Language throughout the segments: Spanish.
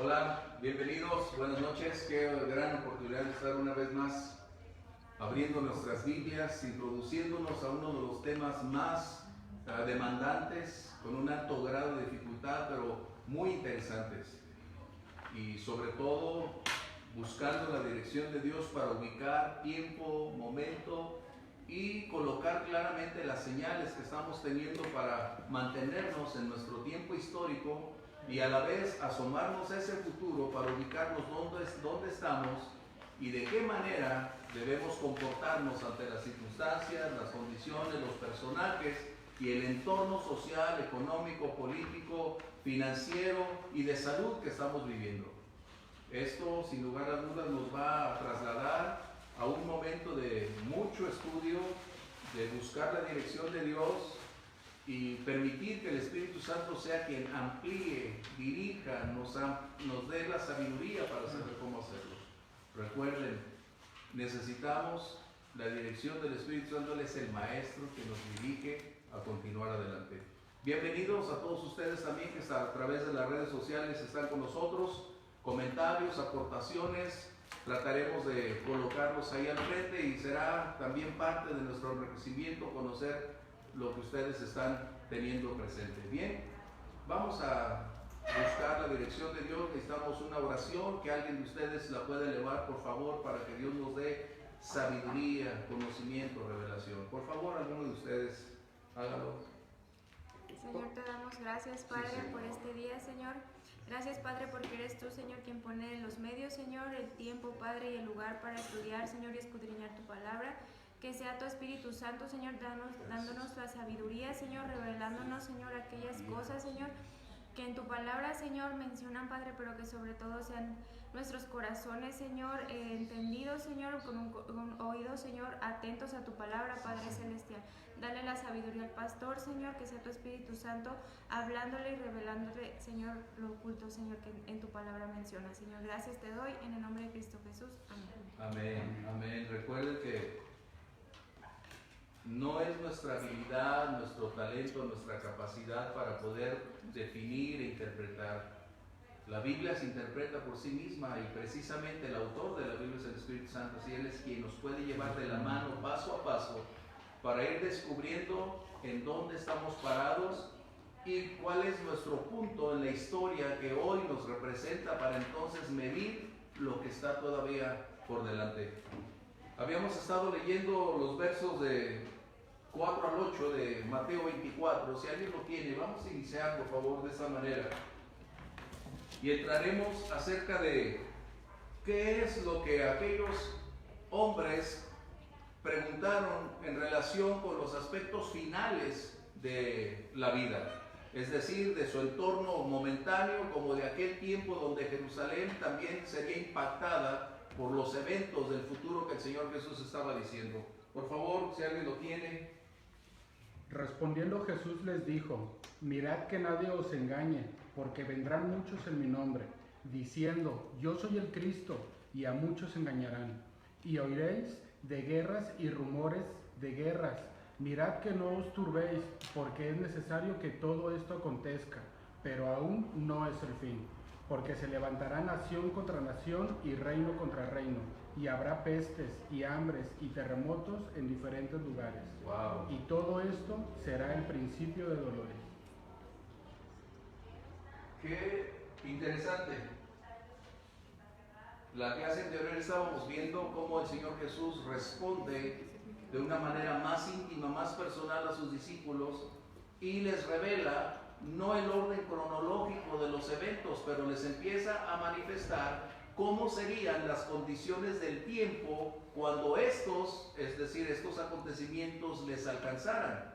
Hola, bienvenidos, buenas noches. Qué gran oportunidad de estar una vez más abriendo nuestras Biblias, introduciéndonos a uno de los temas más demandantes, con un alto grado de dificultad, pero muy interesantes. Y sobre todo, buscando la dirección de Dios para ubicar tiempo, momento y colocar claramente las señales que estamos teniendo para mantenernos en nuestro tiempo histórico y a la vez asomarnos a ese futuro para ubicarnos dónde estamos y de qué manera debemos comportarnos ante las circunstancias, las condiciones, los personajes y el entorno social, económico, político, financiero y de salud que estamos viviendo. Esto, sin lugar a dudas, nos va a trasladar a un momento de mucho estudio, de buscar la dirección de Dios y permitir que el Espíritu Santo sea quien amplíe, dirija, nos dé la sabiduría para saber cómo hacerlo. Recuerden, necesitamos la dirección del Espíritu Santo. Él es el Maestro que nos dirige a continuar adelante. Bienvenidos a todos ustedes también que a través de las redes sociales están con nosotros. Comentarios, aportaciones, trataremos de colocarlos ahí al frente y será también parte de nuestro enriquecimiento conocer lo que ustedes están teniendo presente. Bien, vamos a buscar la dirección de Dios. Necesitamos una oración, que alguien de ustedes la pueda elevar, por favor, para que Dios nos dé sabiduría, conocimiento, revelación. Por favor, alguno de ustedes, hágalo. Señor, te damos gracias, Padre, por este día, Señor. Gracias, Padre, porque eres tú, Señor, quien pone en los medios, Señor, el tiempo, Padre, y el lugar para estudiar, Señor, y escudriñar tu palabra. Que sea tu Espíritu Santo, Señor, dándonos la sabiduría, Señor, revelándonos, Señor, aquellas cosas, Señor, que en tu palabra, Señor, mencionan, Padre, pero que sobre todo sean nuestros corazones, Señor, entendidos, Señor, con un oído, Señor, atentos a tu palabra, Padre Celestial. Dale la sabiduría al pastor, Señor, que sea tu Espíritu Santo, hablándole y revelándole, Señor, lo oculto, Señor, que en tu palabra menciona. Señor, gracias te doy, en el nombre de Cristo Jesús. Amén. Amén, amén. Recuerden que no es nuestra habilidad, nuestro talento, nuestra capacidad para poder definir e interpretar. La Biblia se interpreta por sí misma y precisamente el autor de la Biblia es el Espíritu Santo. Así Él es quien nos puede llevar de la mano paso a paso para ir descubriendo en dónde estamos parados y cuál es nuestro punto en la historia que hoy nos representa para entonces medir lo que está todavía por delante. Habíamos estado leyendo los versos de 4 al 8 de Mateo 24. Si alguien lo tiene, vamos a iniciar, por favor, de esta manera. Y entraremos acerca de qué es lo que aquellos hombres preguntaron en relación con los aspectos finales de la vida. Es decir, de su entorno momentáneo, como de aquel tiempo donde Jerusalén también sería impactada por los eventos del futuro que el Señor Jesús estaba diciendo. Por favor, si alguien lo tiene. Respondiendo Jesús les dijo: mirad que nadie os engañe, porque vendrán muchos en mi nombre, diciendo: yo soy el Cristo, y a muchos engañarán. Y oiréis de guerras y rumores de guerras. Mirad que no os turbéis, porque es necesario que todo esto acontezca, pero aún no es el fin. Porque se levantará nación contra nación y reino contra reino, y habrá pestes y hambres y terremotos en diferentes lugares. Wow. Y todo esto será el principio de dolores. Qué interesante. La clase anterior estábamos viendo cómo el Señor Jesús responde de una manera más íntima, más personal a sus discípulos y les revela no el orden cronológico de los eventos, pero les empieza a manifestar cómo serían las condiciones del tiempo cuando estos, es decir, estos acontecimientos les alcanzaran.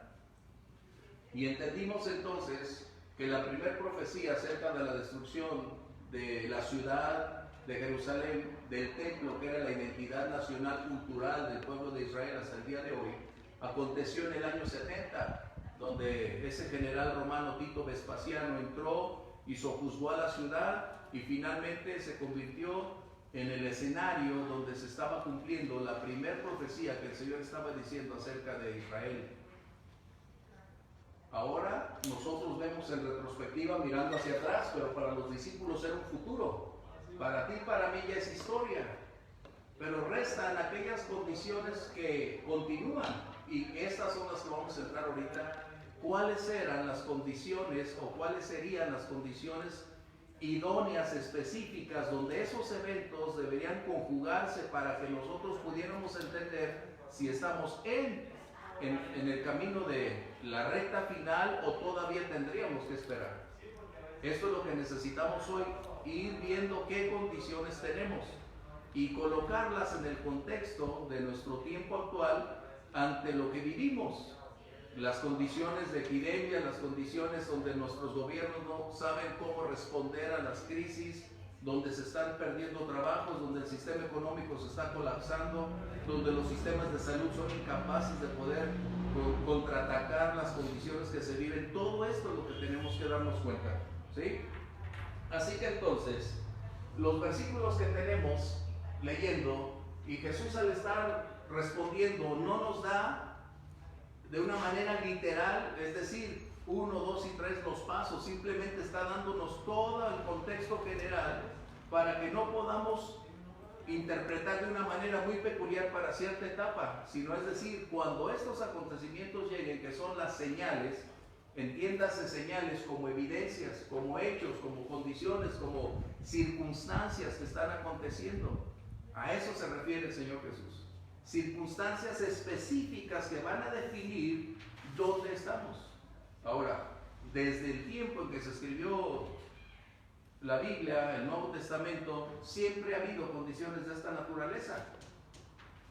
Y entendimos entonces que la primera profecía acerca de la destrucción de la ciudad de Jerusalén, del templo, que era la identidad nacional cultural del pueblo de Israel hasta el día de hoy, aconteció en el año 70, donde ese general romano Tito Vespasiano entró y sojuzgó a la ciudad y finalmente se convirtió en el escenario donde se estaba cumpliendo la primera profecía que el Señor estaba diciendo acerca de Israel. Ahora nosotros vemos en retrospectiva mirando hacia atrás, pero para los discípulos era un futuro. Para ti, para mí ya es historia. Pero restan aquellas condiciones que continúan. Y estas son las que vamos a entrar ahorita. ¿Cuáles eran las condiciones o cuáles serían las condiciones idóneas, específicas, donde esos eventos deberían conjugarse para que nosotros pudiéramos entender si estamos en el camino de la recta final o todavía tendríamos que esperar? Esto es lo que necesitamos hoy, ir viendo qué condiciones tenemos y colocarlas en el contexto de nuestro tiempo actual ante lo que vivimos. Las condiciones de epidemia, las condiciones donde nuestros gobiernos no saben cómo responder a las crisis, donde se están perdiendo trabajos, donde el sistema económico se está colapsando, donde los sistemas de salud son incapaces de poder contraatacar las condiciones que se viven. Todo esto es lo que tenemos que darnos cuenta, ¿sí? Así que entonces, los versículos que tenemos leyendo, y Jesús al estar respondiendo no nos da de una manera literal, es decir, 1, 2 y 3 los pasos, simplemente está dándonos todo el contexto general para que no podamos interpretar de una manera muy peculiar para cierta etapa, sino es decir, cuando estos acontecimientos lleguen, que son las señales, entiéndase señales como evidencias, como hechos, como condiciones, como circunstancias que están aconteciendo. A eso se refiere el Señor Jesús. Circunstancias específicas que van a definir dónde estamos. Ahora, desde el tiempo en que se escribió la Biblia, el Nuevo Testamento, siempre ha habido condiciones de esta naturaleza.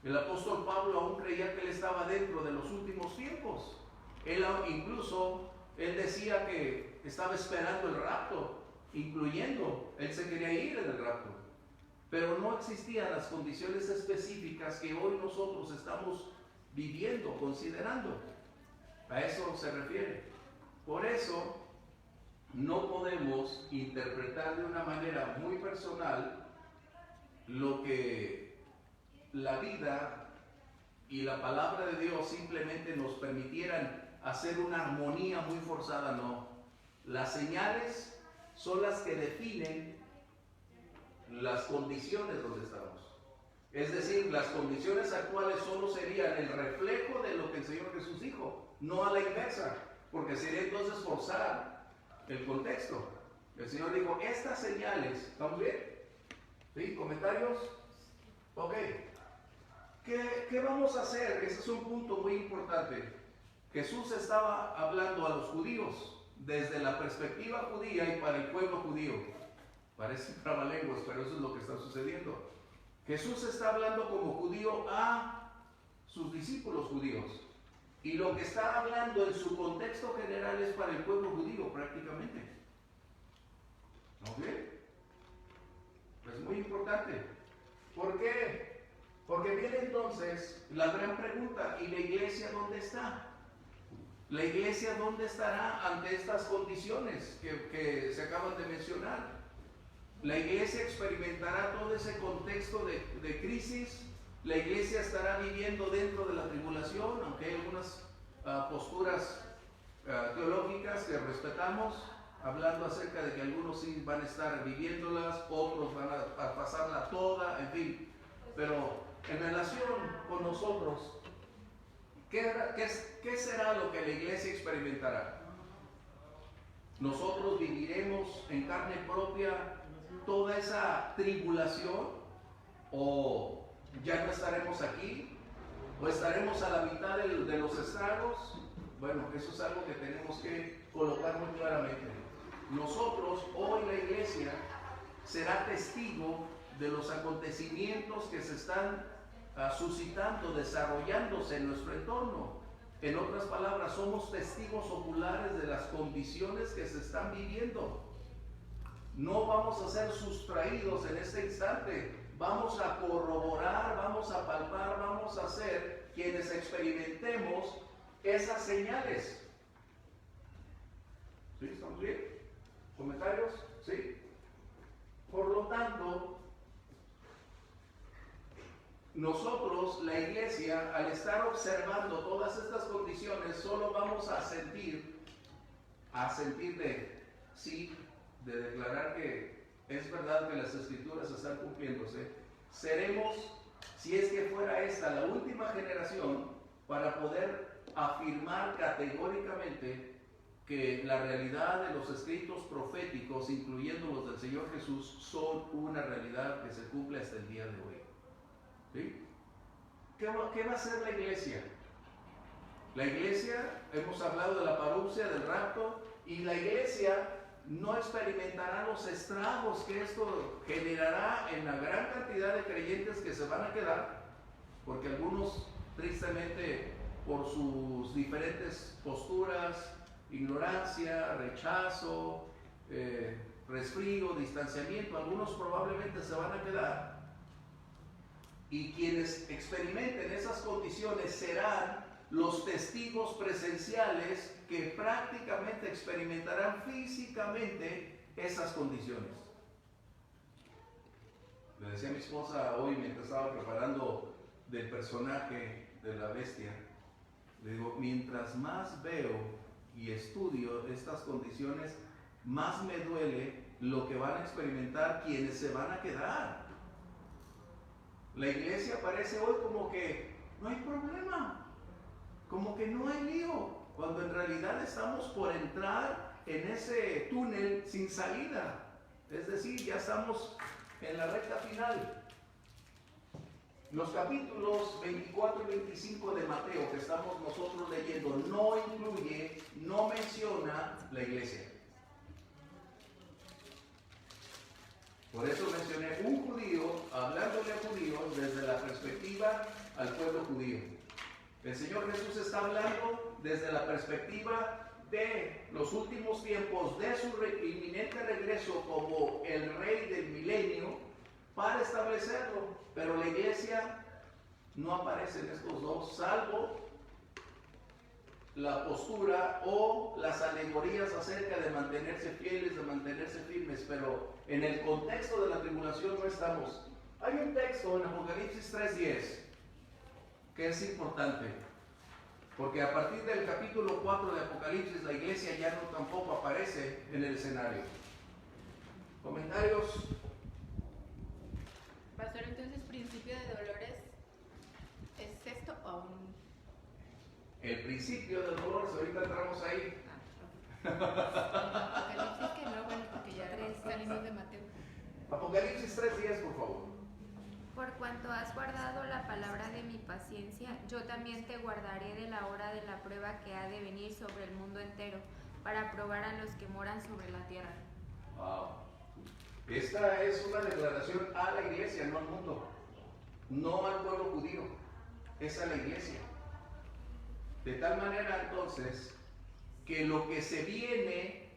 El apóstol Pablo aún creía que él estaba dentro de los últimos tiempos. Él decía que estaba esperando el rapto, incluyendo, él se quería ir en el rapto. Pero no existían las condiciones específicas que hoy nosotros estamos viviendo, considerando. A eso se refiere. Por eso, no podemos interpretar de una manera muy personal lo que la vida y la palabra de Dios simplemente nos permitieran hacer una armonía muy forzada, no. Las señales son las que definen las condiciones donde estamos. Es decir, las condiciones actuales solo serían el reflejo de lo que el Señor Jesús dijo, no a la inversa, porque sería entonces forzar el contexto. El Señor dijo, estas señales, ¿estamos bien? ¿Sí? ¿Comentarios? Ok. ¿Qué vamos a hacer? Ese es un punto muy importante. Jesús estaba hablando a los judíos desde la perspectiva judía y para el pueblo judío. Parece trabalenguas, pero eso es lo que está sucediendo. Jesús está hablando como judío a sus discípulos judíos. Y lo que está hablando en su contexto general es para el pueblo judío prácticamente. ¿Ok? Es muy importante. ¿Por qué? Porque viene entonces la gran pregunta, ¿y la iglesia dónde está? ¿La iglesia dónde estará ante estas condiciones que se acaban de mencionar? La iglesia experimentará todo ese contexto de crisis. La iglesia estará viviendo dentro de la tribulación, aunque hay algunas posturas teológicas que respetamos, hablando acerca de que algunos sí van a estar viviéndolas, otros van a pasarla toda, en fin. Pero en relación con nosotros, ¿qué será lo que la iglesia experimentará? ¿Nosotros viviremos en carne propia toda esa tribulación, o ya no estaremos aquí, o estaremos a la mitad de los estragos? Bueno, eso es algo que tenemos que colocar muy claramente. Nosotros, hoy la iglesia será testigo de los acontecimientos que se están suscitando, desarrollándose en nuestro entorno. En otras palabras, somos testigos oculares de las condiciones que se están viviendo. No vamos a ser sustraídos en este instante, vamos a corroborar, vamos a palpar, vamos a ser quienes experimentemos esas señales. ¿Sí? ¿Estamos bien? ¿Comentarios? ¿Sí? Por lo tanto, nosotros, la iglesia, al estar observando todas estas condiciones, solo vamos a sentir a sentir de sí, de declarar que es verdad que las escrituras están cumpliéndose, seremos, si es que fuera esta la última generación, para poder afirmar categóricamente que la realidad de los escritos proféticos, incluyendo los del Señor Jesús, son una realidad que se cumple hasta el día de hoy. ¿Sí? ¿Qué va a hacer la iglesia? La iglesia, hemos hablado de la parusia, del rapto, y la iglesia no experimentará los estragos que esto generará en la gran cantidad de creyentes que se van a quedar, porque algunos, tristemente, por sus diferentes posturas, ignorancia, rechazo, resfrío, distanciamiento, algunos probablemente se van a quedar. Y quienes experimenten esas condiciones serán los testigos presenciales que prácticamente experimentarán físicamente esas condiciones. Le decía a mi esposa hoy, mientras estaba preparando del personaje de la bestia, le digo, mientras más veo y estudio estas condiciones, más me duele lo que van a experimentar quienes se van a quedar. La iglesia parece hoy como que no hay problema, como que no hay lío, cuando en realidad estamos por entrar en ese túnel sin salida. Es decir, ya estamos en la recta final. Los capítulos 24 y 25 de Mateo que estamos nosotros leyendo no incluye, no menciona la iglesia. Por eso mencioné un judío hablándole a judíos desde la perspectiva al pueblo judío. El Señor Jesús está hablando desde la perspectiva de los últimos tiempos, de su inminente regreso como el rey del milenio, para establecerlo. Pero la iglesia no aparece en estos dos, salvo la postura o las alegorías acerca de mantenerse fieles, de mantenerse firmes, pero en el contexto de la tribulación no estamos. Hay un texto en Apocalipsis 3:10 que es importante, porque a partir del capítulo 4 de Apocalipsis la iglesia ya no tampoco aparece en el escenario. ¿Comentarios? Pastor, entonces, principio de dolores, ¿es esto o un...? El principio de dolores, ahorita entramos ahí. Apocalipsis que no, bueno, porque ya salimos de Mateo. Apocalipsis 3:10, por favor. Por cuanto has guardado la palabra de mi paciencia, yo también te guardaré de la hora de la prueba que ha de venir sobre el mundo entero, para probar a los que moran sobre la tierra. Wow. Esta es una declaración a la iglesia, no al mundo, no al pueblo judío, es a la iglesia. De tal manera entonces que lo que se viene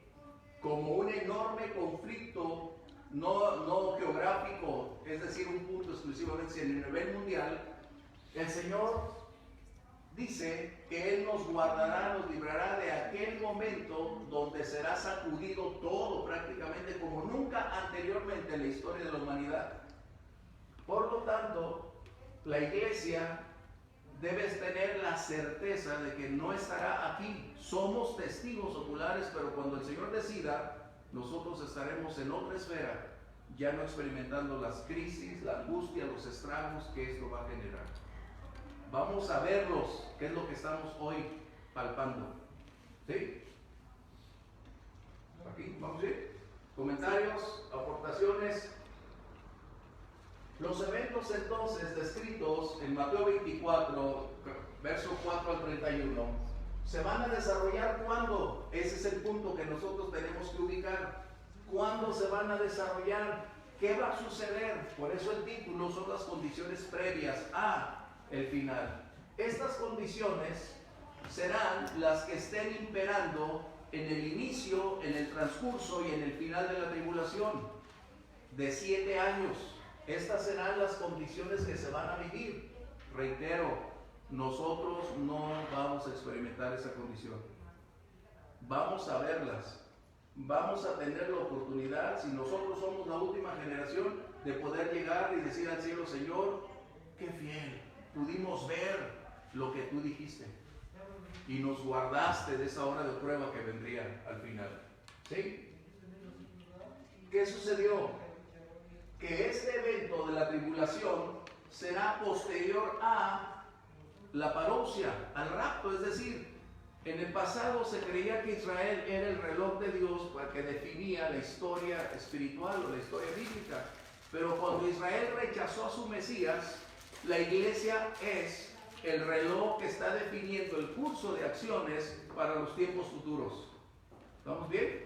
como un enorme conflicto, no geográfico, es decir, un punto exclusivamente, sino a nivel mundial, el Señor dice que Él nos guardará, nos librará de aquel momento donde será sacudido todo prácticamente como nunca anteriormente en la historia de la humanidad. Por lo tanto, la iglesia debe tener la certeza de que no estará aquí. Somos testigos oculares, pero cuando el Señor decida, nosotros estaremos en otra esfera, ya no experimentando las crisis, la angustia, los estragos que esto va a generar. Vamos a verlos, que es lo que estamos hoy palpando. ¿Sí? Aquí, vamos a ir. Comentarios, aportaciones. Los eventos entonces descritos en Mateo 24, verso 4 al 31, se van a desarrollar ¿cuándo? Ese es el punto que nosotros tenemos que ubicar. ¿Cuándo se van a desarrollar? ¿Qué va a suceder? Por eso el título son las condiciones previas a el final. Estas condiciones serán las que estén imperando en el inicio, en el transcurso y en el final de la tribulación de 7 años. Estas serán las condiciones que se van a vivir. Reitero, nosotros no vamos a experimentar esa condición. Vamos a verlas. Vamos a tener la oportunidad, si nosotros somos la última generación, de poder llegar y decir al cielo: Señor, qué fiel, pudimos ver lo que tú dijiste. y nos guardaste de esa hora de prueba que vendría al final. ¿Sí? ¿Qué sucedió? Que este evento de la tribulación será posterior a la parousia, al rapto. Es decir, en el pasado se creía que Israel era el reloj de Dios que definía la historia espiritual o la historia bíblica. Pero cuando Israel rechazó a su Mesías, la iglesia es el reloj que está definiendo el curso de acciones para los tiempos futuros. ¿Estamos bien?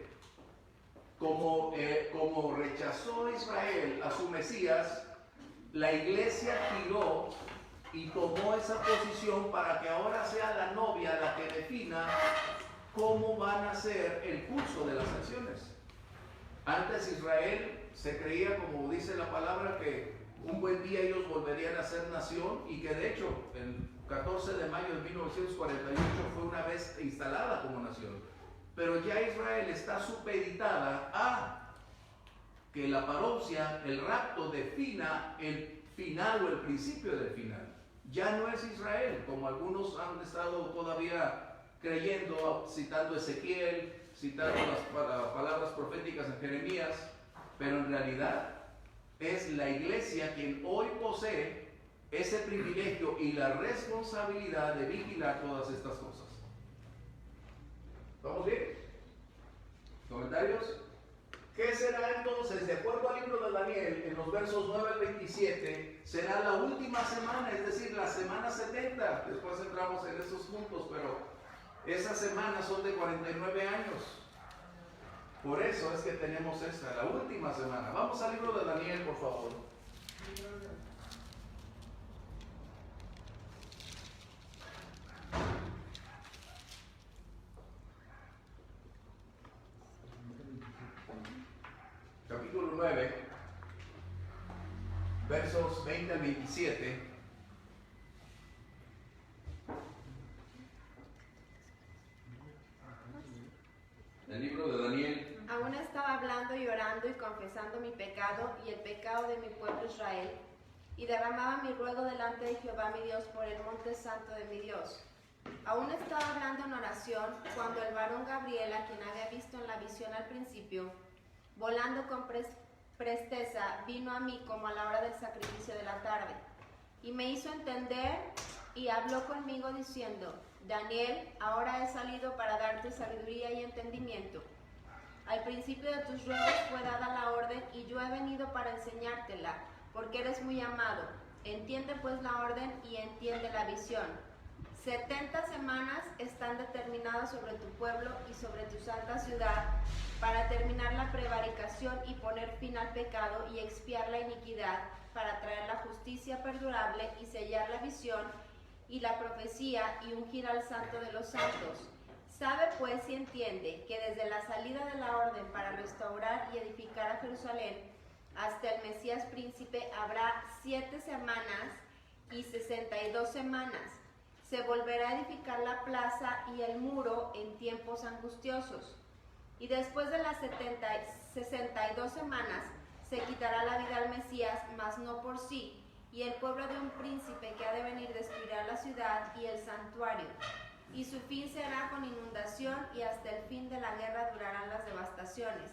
Como rechazó Israel a su Mesías, la iglesia giró y tomó esa posición para que ahora sea la novia la que defina cómo van a ser el curso de las acciones. Antes Israel se creía, como dice la palabra, que un buen día ellos volverían a ser nación, y que de hecho el 14 de mayo de 1948 fue una vez instalada como nación. Pero ya Israel está supeditada a que la parousia, el rapto, defina el final o el principio del final. Ya no es Israel, como algunos han estado todavía creyendo, citando Ezequiel, citando las palabras proféticas en Jeremías, pero en realidad es la iglesia quien hoy posee ese privilegio y la responsabilidad de vigilar todas estas cosas. ¿Estamos bien? ¿Comentarios? ¿Qué será entonces? De acuerdo al libro de Daniel, en los versos 9 al 27, será la última semana, es decir, la semana 70. Después entramos en esos puntos, pero esas semanas son de 49 años. Por eso es que tenemos esta, la última semana. Vamos al libro de Daniel, por favor. Capítulo 9, versos 20 al 27. El libro de Daniel. Aún estaba hablando y orando y confesando mi pecado y el pecado de mi pueblo Israel, y derramaba mi ruego delante de Jehová mi Dios por el monte santo de mi Dios. Aún estaba hablando en oración cuando el varón Gabriel, a quien había visto en la visión al principio, volando con presteza, vino a mí como a la hora del sacrificio de la tarde, y me hizo entender y habló conmigo diciendo: Daniel, ahora he salido para darte sabiduría y entendimiento. Al principio de tus ruegos fue dada la orden, y yo he venido para enseñártela, porque eres muy amado. Entiende pues la orden y entiende la visión. 70 semanas están determinadas sobre tu pueblo y sobre tu santa ciudad, para terminar la prevaricación y poner fin al pecado y expiar la iniquidad, para traer la justicia perdurable y sellar la visión y la profecía y ungir al santo de los santos. Sabe pues y entiende que desde la salida de la orden para restaurar y edificar a Jerusalén hasta el Mesías príncipe habrá 7 semanas y 62 semanas. Se volverá a edificar la plaza y el muro en tiempos angustiosos. Y después de las 62 semanas se quitará la vida al Mesías, mas no por sí, y el pueblo de un príncipe que ha de venir destruirá la ciudad y el santuario. Y su fin será con inundación, y hasta el fin de la guerra durarán las devastaciones.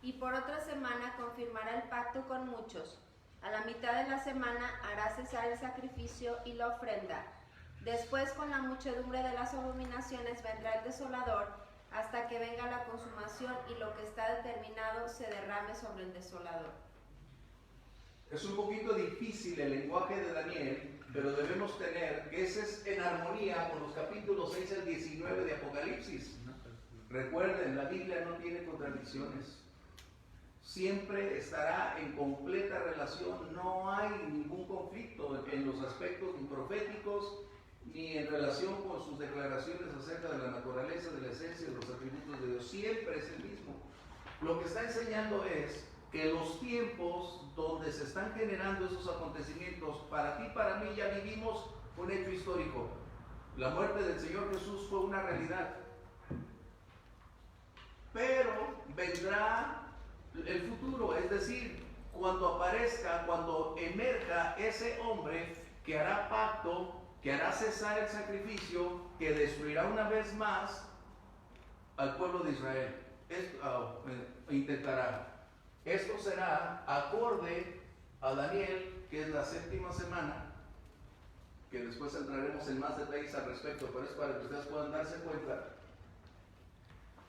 Y por otra semana confirmará el pacto con muchos. A la mitad de la semana hará cesar el sacrificio y la ofrenda. Después, con la muchedumbre de las abominaciones, vendrá el desolador, hasta que venga la consumación y lo que está determinado se derrame sobre el desolador. Es un poquito difícil el lenguaje de Daniel, pero debemos tener que ese es en armonía con los capítulos 6 al 19 de Apocalipsis. Recuerden, la Biblia no tiene contradicciones. Siempre estará en completa relación, no hay ningún conflicto en los aspectos ni proféticos, ni en relación con sus declaraciones acerca de la naturaleza, de la esencia, de los atributos de Dios. Siempre es el mismo. Lo que está enseñando es que los tiempos donde se están generando esos acontecimientos, para ti, para mí, ya vivimos un hecho histórico. La muerte del Señor Jesús fue una realidad. Pero vendrá el futuro, es decir, cuando aparezca, cuando emerja ese hombre que hará pacto que hará cesar el sacrificio, que destruirá una vez más al pueblo de Israel. Intentará. Esto será acorde a Daniel, que es la 7ª semana, que después entraremos en más detalles al respecto, pero es para que ustedes puedan darse cuenta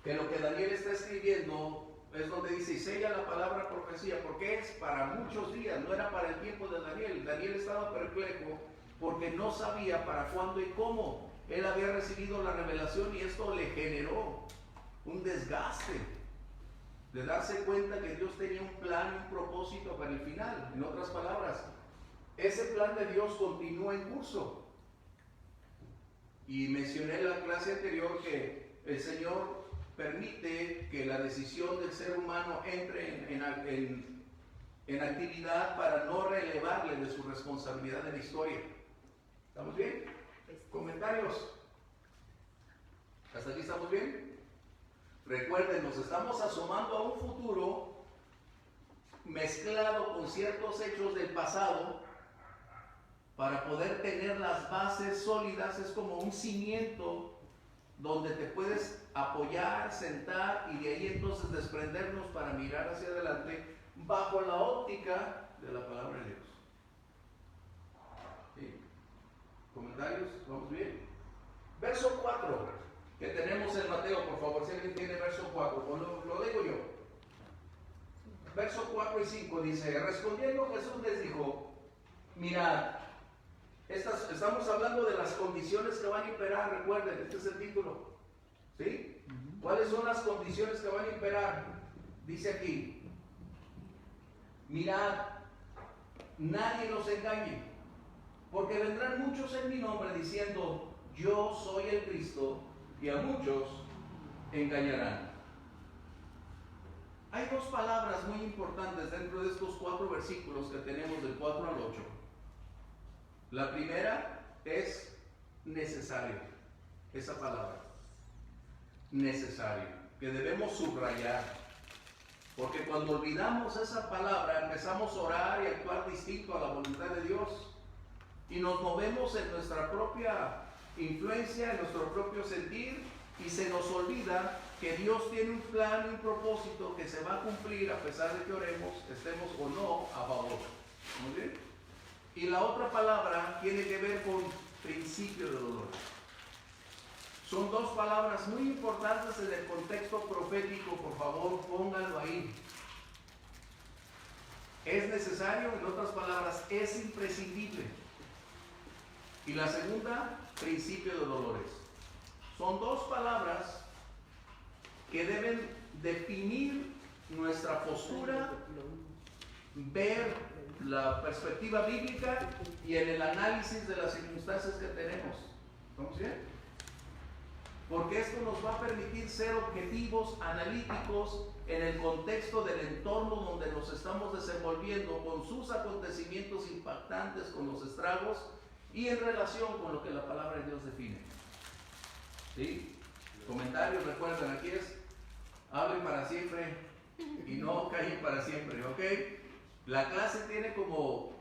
que lo que Daniel está escribiendo es donde dice, y sella la palabra profecía, porque es para muchos días, no era para el tiempo de Daniel. Daniel estaba perplejo porque no sabía para cuándo y cómo. Él había recibido la revelación y esto le generó un desgaste de darse cuenta que Dios tenía un plan y un propósito para el final. En otras palabras, ese plan de Dios continúa en curso. Y mencioné en la clase anterior que el Señor permite que la decisión del ser humano entre en actividad para no relevarle de su responsabilidad en la historia. ¿Estamos bien? ¿Comentarios? ¿Hasta aquí estamos bien? Recuerden, nos estamos asomando a un futuro mezclado con ciertos hechos del pasado para poder tener las bases sólidas. Es como un cimiento donde te puedes apoyar, sentar y de ahí entonces desprendernos para mirar hacia adelante bajo la óptica de la palabra de Dios. ¿Sí? ¿Comentarios? ¿Vamos bien? Verso 4 que tenemos en Mateo, por favor, si alguien tiene verso 4, lo digo yo. Verso 4 y 5 dice, respondiendo Jesús les dijo, mirad, estamos hablando de las condiciones que van a imperar. Recuerden, este es el título, ¿sí? ¿Cuáles son las condiciones que van a imperar? Dice aquí, mirad, nadie nos engañe, porque vendrán muchos en mi nombre diciendo, yo soy el Cristo, y a muchos engañarán. Hay dos palabras muy importantes dentro de estos 4 versículos que tenemos del 4 al 8. La primera es necesario, esa palabra, necesario, que debemos subrayar, porque cuando olvidamos esa palabra empezamos a orar y a actuar distinto a la voluntad de Dios y nos movemos en nuestra propia influencia, en nuestro propio sentir, y se nos olvida que Dios tiene un plan y un propósito que se va a cumplir a pesar de que oremos, estemos o no a favor. ¿Muy bien? Y la otra palabra tiene que ver con principio de dolor. Son dos palabras muy importantes en el contexto profético, por favor pónganlo ahí. Es necesario, en otras palabras, es imprescindible. Y la segunda, principio de dolores. Son dos palabras que deben definir nuestra postura, ver la perspectiva bíblica y en el análisis de las circunstancias que tenemos. ¿Vamos bien? Porque esto nos va a permitir ser objetivos, analíticos en el contexto del entorno donde nos estamos desenvolviendo, con sus acontecimientos impactantes, con los estragos y en relación con lo que la palabra de Dios define. ¿Sí? Comentarios, recuerden, aquí es hablen para siempre y no callen para siempre, ¿ok? La clase tiene como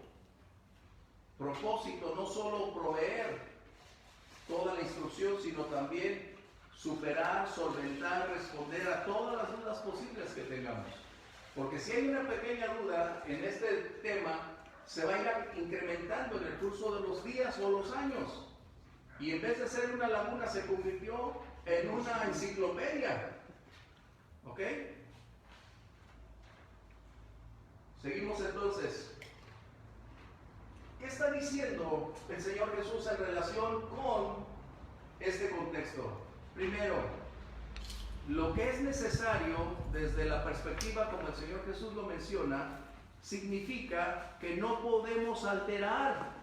propósito no solo proveer toda la instrucción, sino también superar, solventar, responder a todas las dudas posibles que tengamos. Porque si hay una pequeña duda en este tema, se va a ir incrementando en el curso de los días o los años. Y en vez de ser una laguna, se convirtió en una enciclopedia. ¿Ok? Seguimos entonces. ¿Qué está diciendo el Señor Jesús en relación con este contexto? Primero, lo que es necesario desde la perspectiva como el Señor Jesús lo menciona, significa que no podemos alterar,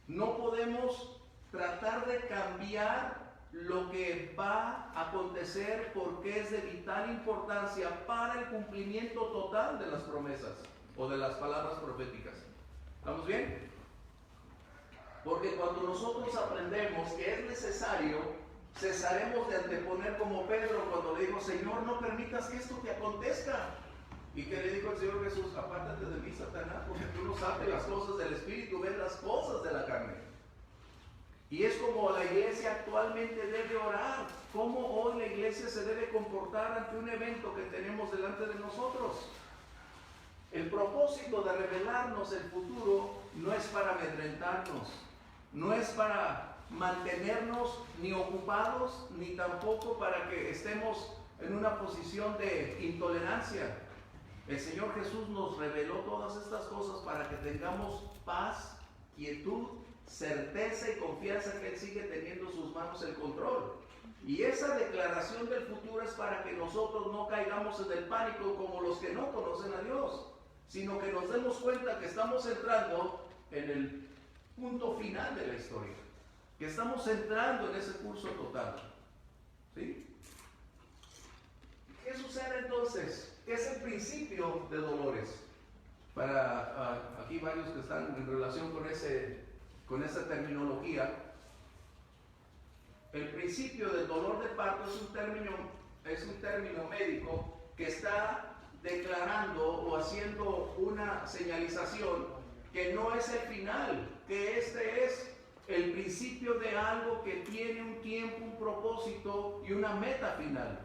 no podemos tratar de cambiar lo que va a acontecer porque es de vital importancia para el cumplimiento total de las promesas o de las palabras proféticas. ¿Estamos bien? Porque cuando nosotros aprendemos que es necesario, cesaremos de anteponer como Pedro cuando le dijo, Señor, no permitas que esto te acontezca. ¿Y qué le dijo el Señor Jesús? Apártate de mí, Satanás, porque tú no sabes las cosas del Espíritu, ves las cosas de la carne. Y es como la iglesia actualmente debe orar. ¿Cómo hoy la iglesia se debe comportar ante un evento que tenemos delante de nosotros? El propósito de revelarnos el futuro no es para amedrentarnos, no es para mantenernos ni ocupados, ni tampoco para que estemos en una posición de intolerancia. El Señor Jesús nos reveló todas estas cosas para que tengamos paz, quietud, certeza y confianza que Él sigue teniendo en sus manos el control. Y esa declaración del futuro es para que nosotros no caigamos en el pánico como los que no conocen a Dios, sino que nos demos cuenta que estamos entrando en el punto final de la historia, que estamos entrando en ese curso total. ¿Sí? ¿Qué sucede entonces? ¿Qué es el principio de dolores? Para aquí varios que están en relación con esa terminología, el principio del dolor de parto es un término médico que está declarando o haciendo una señalización que no es el final, que este es el principio de algo que tiene un tiempo, un propósito y una meta final.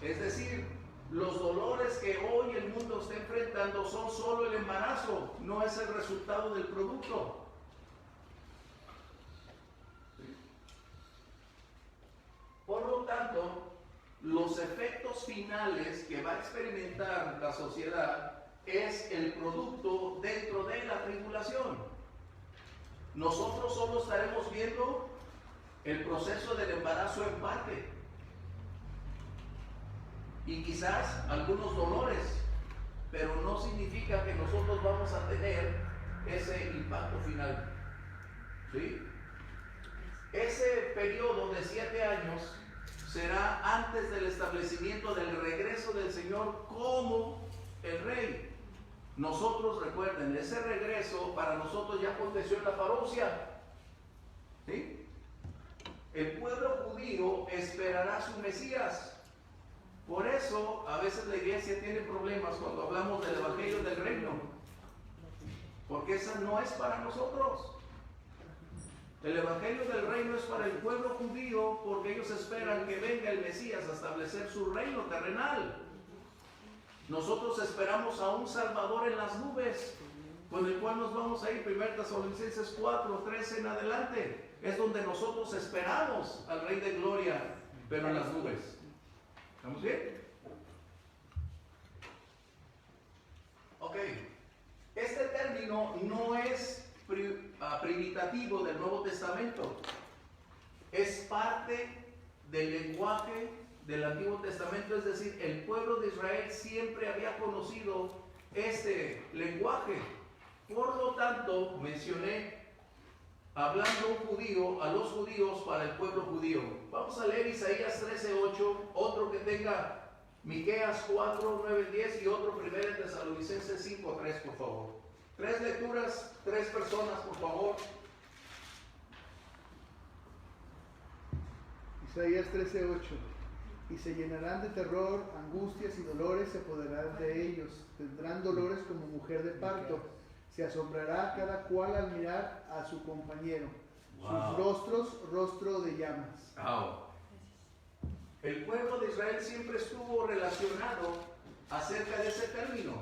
Es decir, los dolores que hoy el mundo está enfrentando son solo el embarazo, no es el resultado del producto. Por lo tanto, los efectos finales que va a experimentar la sociedad es el producto dentro de la tribulación. Nosotros solo estaremos viendo el proceso del embarazo en parte. Y quizás algunos dolores, pero no significa que nosotros vamos a tener ese impacto final. ¿Sí? Ese periodo de 7 años será antes del establecimiento del regreso del Señor como el Rey. Nosotros, recuerden, ese regreso para nosotros ya aconteció en la parousia. ¿Sí? El pueblo judío esperará a su Mesías. Por eso a veces la iglesia tiene problemas cuando hablamos del evangelio del reino, porque esa no es para nosotros. El evangelio del reino es para el pueblo judío porque ellos esperan que venga el Mesías a establecer su reino terrenal. Nosotros esperamos a un Salvador en las nubes, con el cual nos vamos a ir. 1 Tesalonicenses 4:13 en adelante es donde nosotros esperamos al Rey de Gloria, pero en las nubes. ¿Estamos bien? Ok. Este término no es primitativo del Nuevo Testamento. Es parte del lenguaje del Antiguo Testamento. Es decir, el pueblo de Israel siempre había conocido este lenguaje. Por lo tanto, mencioné hablando un judío a los judíos para el pueblo judío. Vamos a leer Isaías 13:8, otro que tenga Miqueas 4:9-10 y otro 1 Tesalonicenses 5:3, por favor. 3 lecturas, 3 personas, por favor. Isaías 13:8. Y se llenarán de terror, angustias y dolores se apoderarán de ellos. Tendrán dolores como mujer de parto. Se asombrará cada cual al mirar a su compañero. Sus rostros, rostro de llamas. El pueblo de Israel siempre estuvo relacionado acerca de ese término.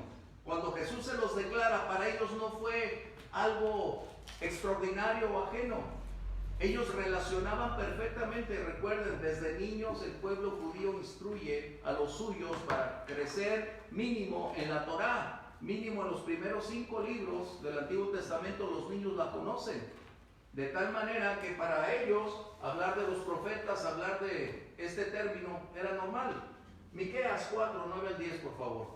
Cuando Jesús se los declara, para ellos no fue algo extraordinario o ajeno. Ellos relacionaban perfectamente. Recuerden, desde niños el pueblo judío instruye a los suyos para crecer mínimo en la Torá. Mínimo en los primeros 5 libros del Antiguo Testamento los niños la conocen. De tal manera que para ellos hablar de los profetas, hablar de este término era normal. Miqueas 4:9-10, por favor.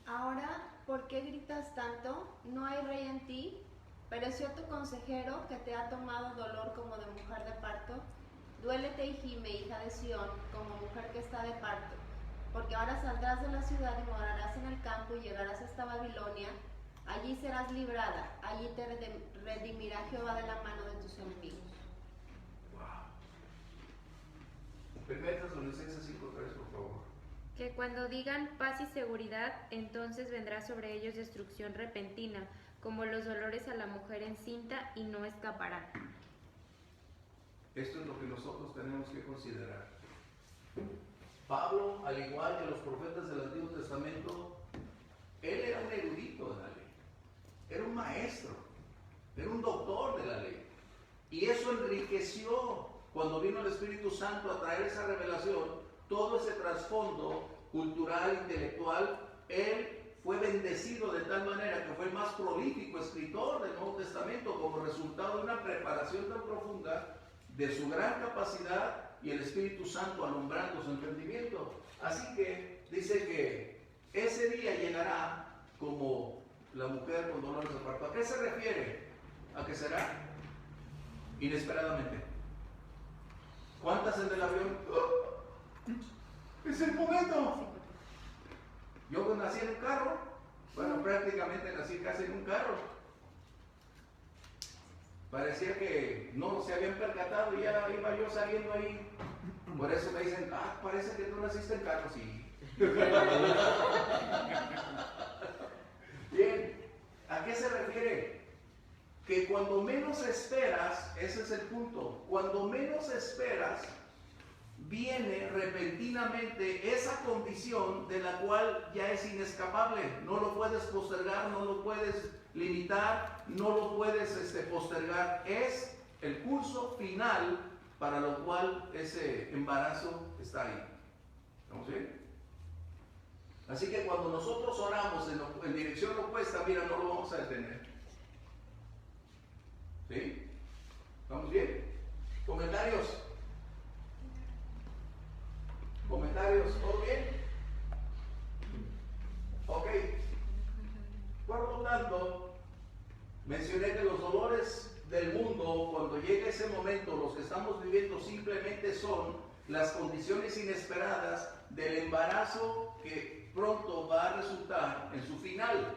Ahora, ¿por qué gritas tanto? No hay rey en ti. Pereció tu consejero que te ha tomado dolor como de mujer de parto. Duélete y gime, hija de Sión, como mujer que está de parto. Porque ahora saldrás de la ciudad y morarás en el campo y llegarás hasta Babilonia. Allí serás librada, allí te redimirá Jehová de la mano de tus enemigos. Wow. 1 Tesalonicenses 5:3, por favor. Que cuando digan paz y seguridad, entonces vendrá sobre ellos destrucción repentina, como los dolores a la mujer encinta, y no escaparán. Esto es lo que nosotros tenemos que considerar. Pablo, al igual que los profetas del Antiguo Testamento, él era un erudito de la ley, era un maestro, era un doctor de la ley. Y eso enriqueció cuando vino el Espíritu Santo a traer esa revelación, todo ese trasfondo cultural, intelectual. Él fue bendecido de tal manera que fue el más prolífico escritor del Nuevo Testamento como resultado de una preparación tan profunda, de su gran capacidad y el Espíritu Santo alumbrando su entendimiento. Así que dice que ese día llegará como la mujer con dolores de parto. ¿A qué se refiere? ¿A qué será? Inesperadamente. ¿Cuántas en el avión? ¡Oh! ¡Es el momento! Yo nací en un carro. Bueno, prácticamente nací casi en un carro. Parecía que no se habían percatado y ya iba yo saliendo ahí. Por eso me dicen, parece que tú naciste en carro, sí. Bien, ¿a qué se refiere? Que cuando menos esperas, ese es el punto, cuando menos esperas, viene repentinamente esa condición de la cual ya es inescapable. No lo puedes postergar, no lo puedes limitar, no lo puedes postergar. Es el curso final para lo cual ese embarazo está ahí. ¿Estamos bien? Así que cuando nosotros oramos en dirección opuesta, mira, no lo vamos a detener. ¿Sí? ¿Estamos bien? ¿Comentarios? ¿Comentarios? ¿Todo bien? Ok. Por lo tanto, mencioné que los dolores del mundo, cuando llegue ese momento, los que estamos viviendo simplemente son las condiciones inesperadas del embarazo que pronto va a resultar en su final.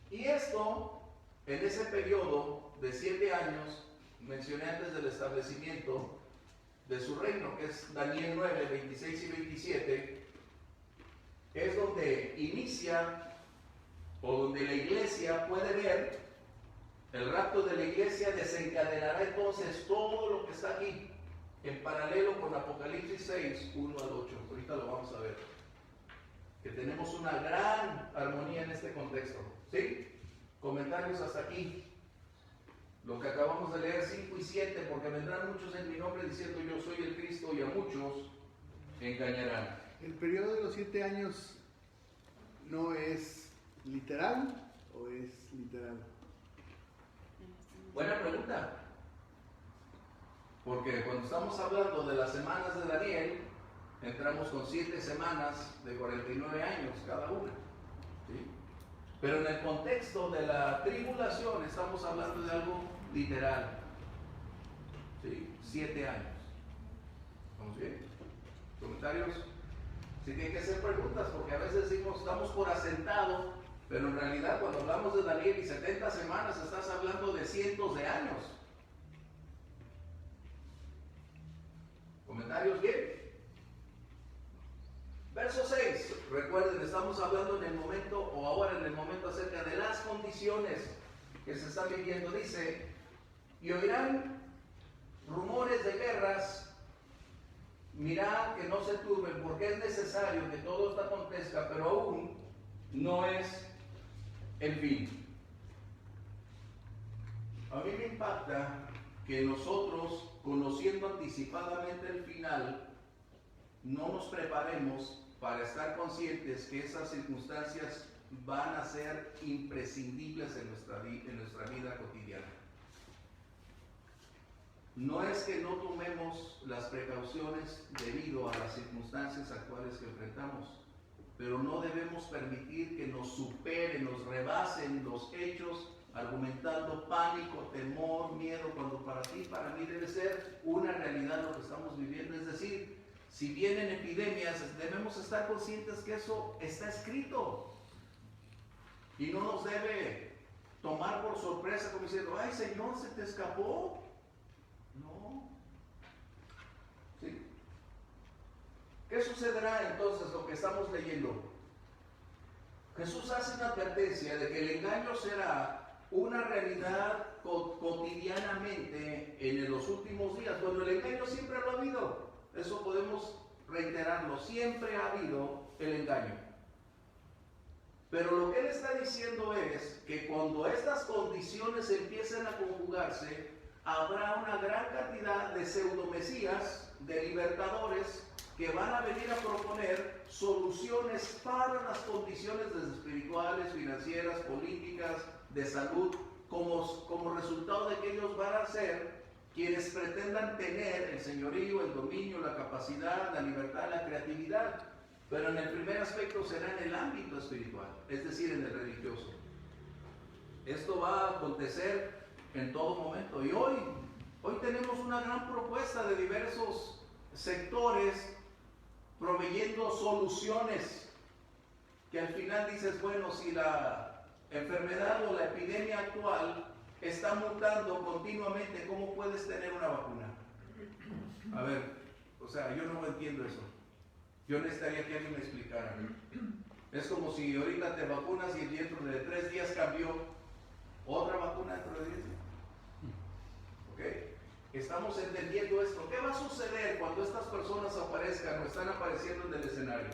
Y esto, en ese periodo de 7 años, mencioné antes del establecimiento de su reino, que es Daniel 9, 26 y 27, es donde inicia o donde la iglesia puede ver el rapto de la iglesia. Desencadenará entonces todo lo que está aquí en paralelo con Apocalipsis 6, 1 al 8. Ahorita lo vamos a ver, que tenemos una gran armonía en este contexto. ¿Sí? Comentarios hasta aquí. Lo que acabamos de leer 5 y 7, porque vendrán muchos en mi nombre diciendo yo soy el Cristo y a muchos engañarán. ¿El periodo de los 7 años no es literal o es literal? Buena pregunta. Porque cuando estamos hablando de las semanas de Daniel, entramos con 7 semanas de 49 años cada una. ¿Sí? Pero en el contexto de la tribulación estamos hablando de algo literal. ¿Sí? 7 años. ¿Estamos bien? ¿Comentarios? Sí que hay que hacer preguntas, porque a veces decimos, estamos por asentado, pero en realidad cuando hablamos de Daniel y 70 semanas, estás hablando de cientos de años. ¿Comentarios bien? Verso 6, recuerden, estamos hablando en el momento, o ahora en el momento, acerca de las condiciones que se están viviendo. Dice, y oirán rumores de guerras, mirad que no se turben, porque es necesario que todo esto acontezca, pero aún no es el fin. A mí me impacta que nosotros, conociendo anticipadamente el final, no nos preparemos para estar conscientes que esas circunstancias van a ser imprescindibles en nuestra vida cotidiana. No es que no tomemos las precauciones debido a las circunstancias actuales que enfrentamos, pero no debemos permitir que nos superen, nos rebasen los hechos, argumentando pánico, temor, miedo, cuando para ti, para mí debe ser una realidad lo que estamos viviendo. Es decir, si vienen epidemias, debemos estar conscientes que eso está escrito y no nos debe tomar por sorpresa como diciendo, ay Señor, ¿se te escapó? No. ¿Sí? ¿Qué sucederá entonces lo que estamos leyendo? Jesús hace una advertencia de que el engaño será una realidad cotidianamente en los últimos días. Bueno, el engaño siempre lo ha habido, eso podemos reiterarlo, siempre ha habido el engaño. Pero lo que él está diciendo es que cuando estas condiciones empiecen a conjugarse, habrá una gran cantidad de pseudomesías, de libertadores, que van a venir a proponer soluciones para las condiciones desde espirituales, financieras, políticas, de salud, como resultado de que ellos van a ser quienes pretendan tener el señorío, el dominio, la capacidad, la libertad, la creatividad. Pero en el primer aspecto será en el ámbito espiritual, es decir, en el religioso. Esto va a acontecer en todo momento. Y hoy tenemos una gran propuesta de diversos sectores proveyendo soluciones que al final dices, bueno, si la enfermedad o la epidemia actual está mutando continuamente, ¿cómo puedes tener una vacuna? A ver, o sea, yo no entiendo eso. Yo necesitaría que alguien me explicara. Es como si ahorita te vacunas y dentro de 3 días cambió otra vacuna dentro de 10 días. ¿Ok? Estamos entendiendo esto. ¿Qué va a suceder cuando estas personas aparezcan o están apareciendo en el escenario?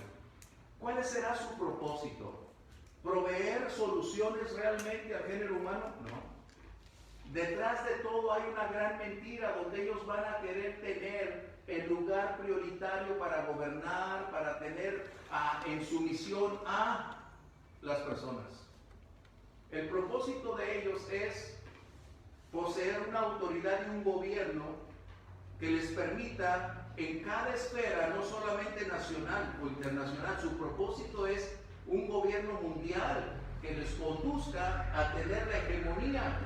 ¿Cuál será su propósito? ¿Proveer soluciones realmente al género humano? No. Detrás de todo hay una gran mentira donde ellos van a querer tener el lugar prioritario para gobernar, para tener en sumisión a las personas. El propósito de ellos es poseer una autoridad y un gobierno que les permita en cada esfera, no solamente nacional o internacional, su propósito es un gobierno mundial que les conduzca a tener la hegemonía,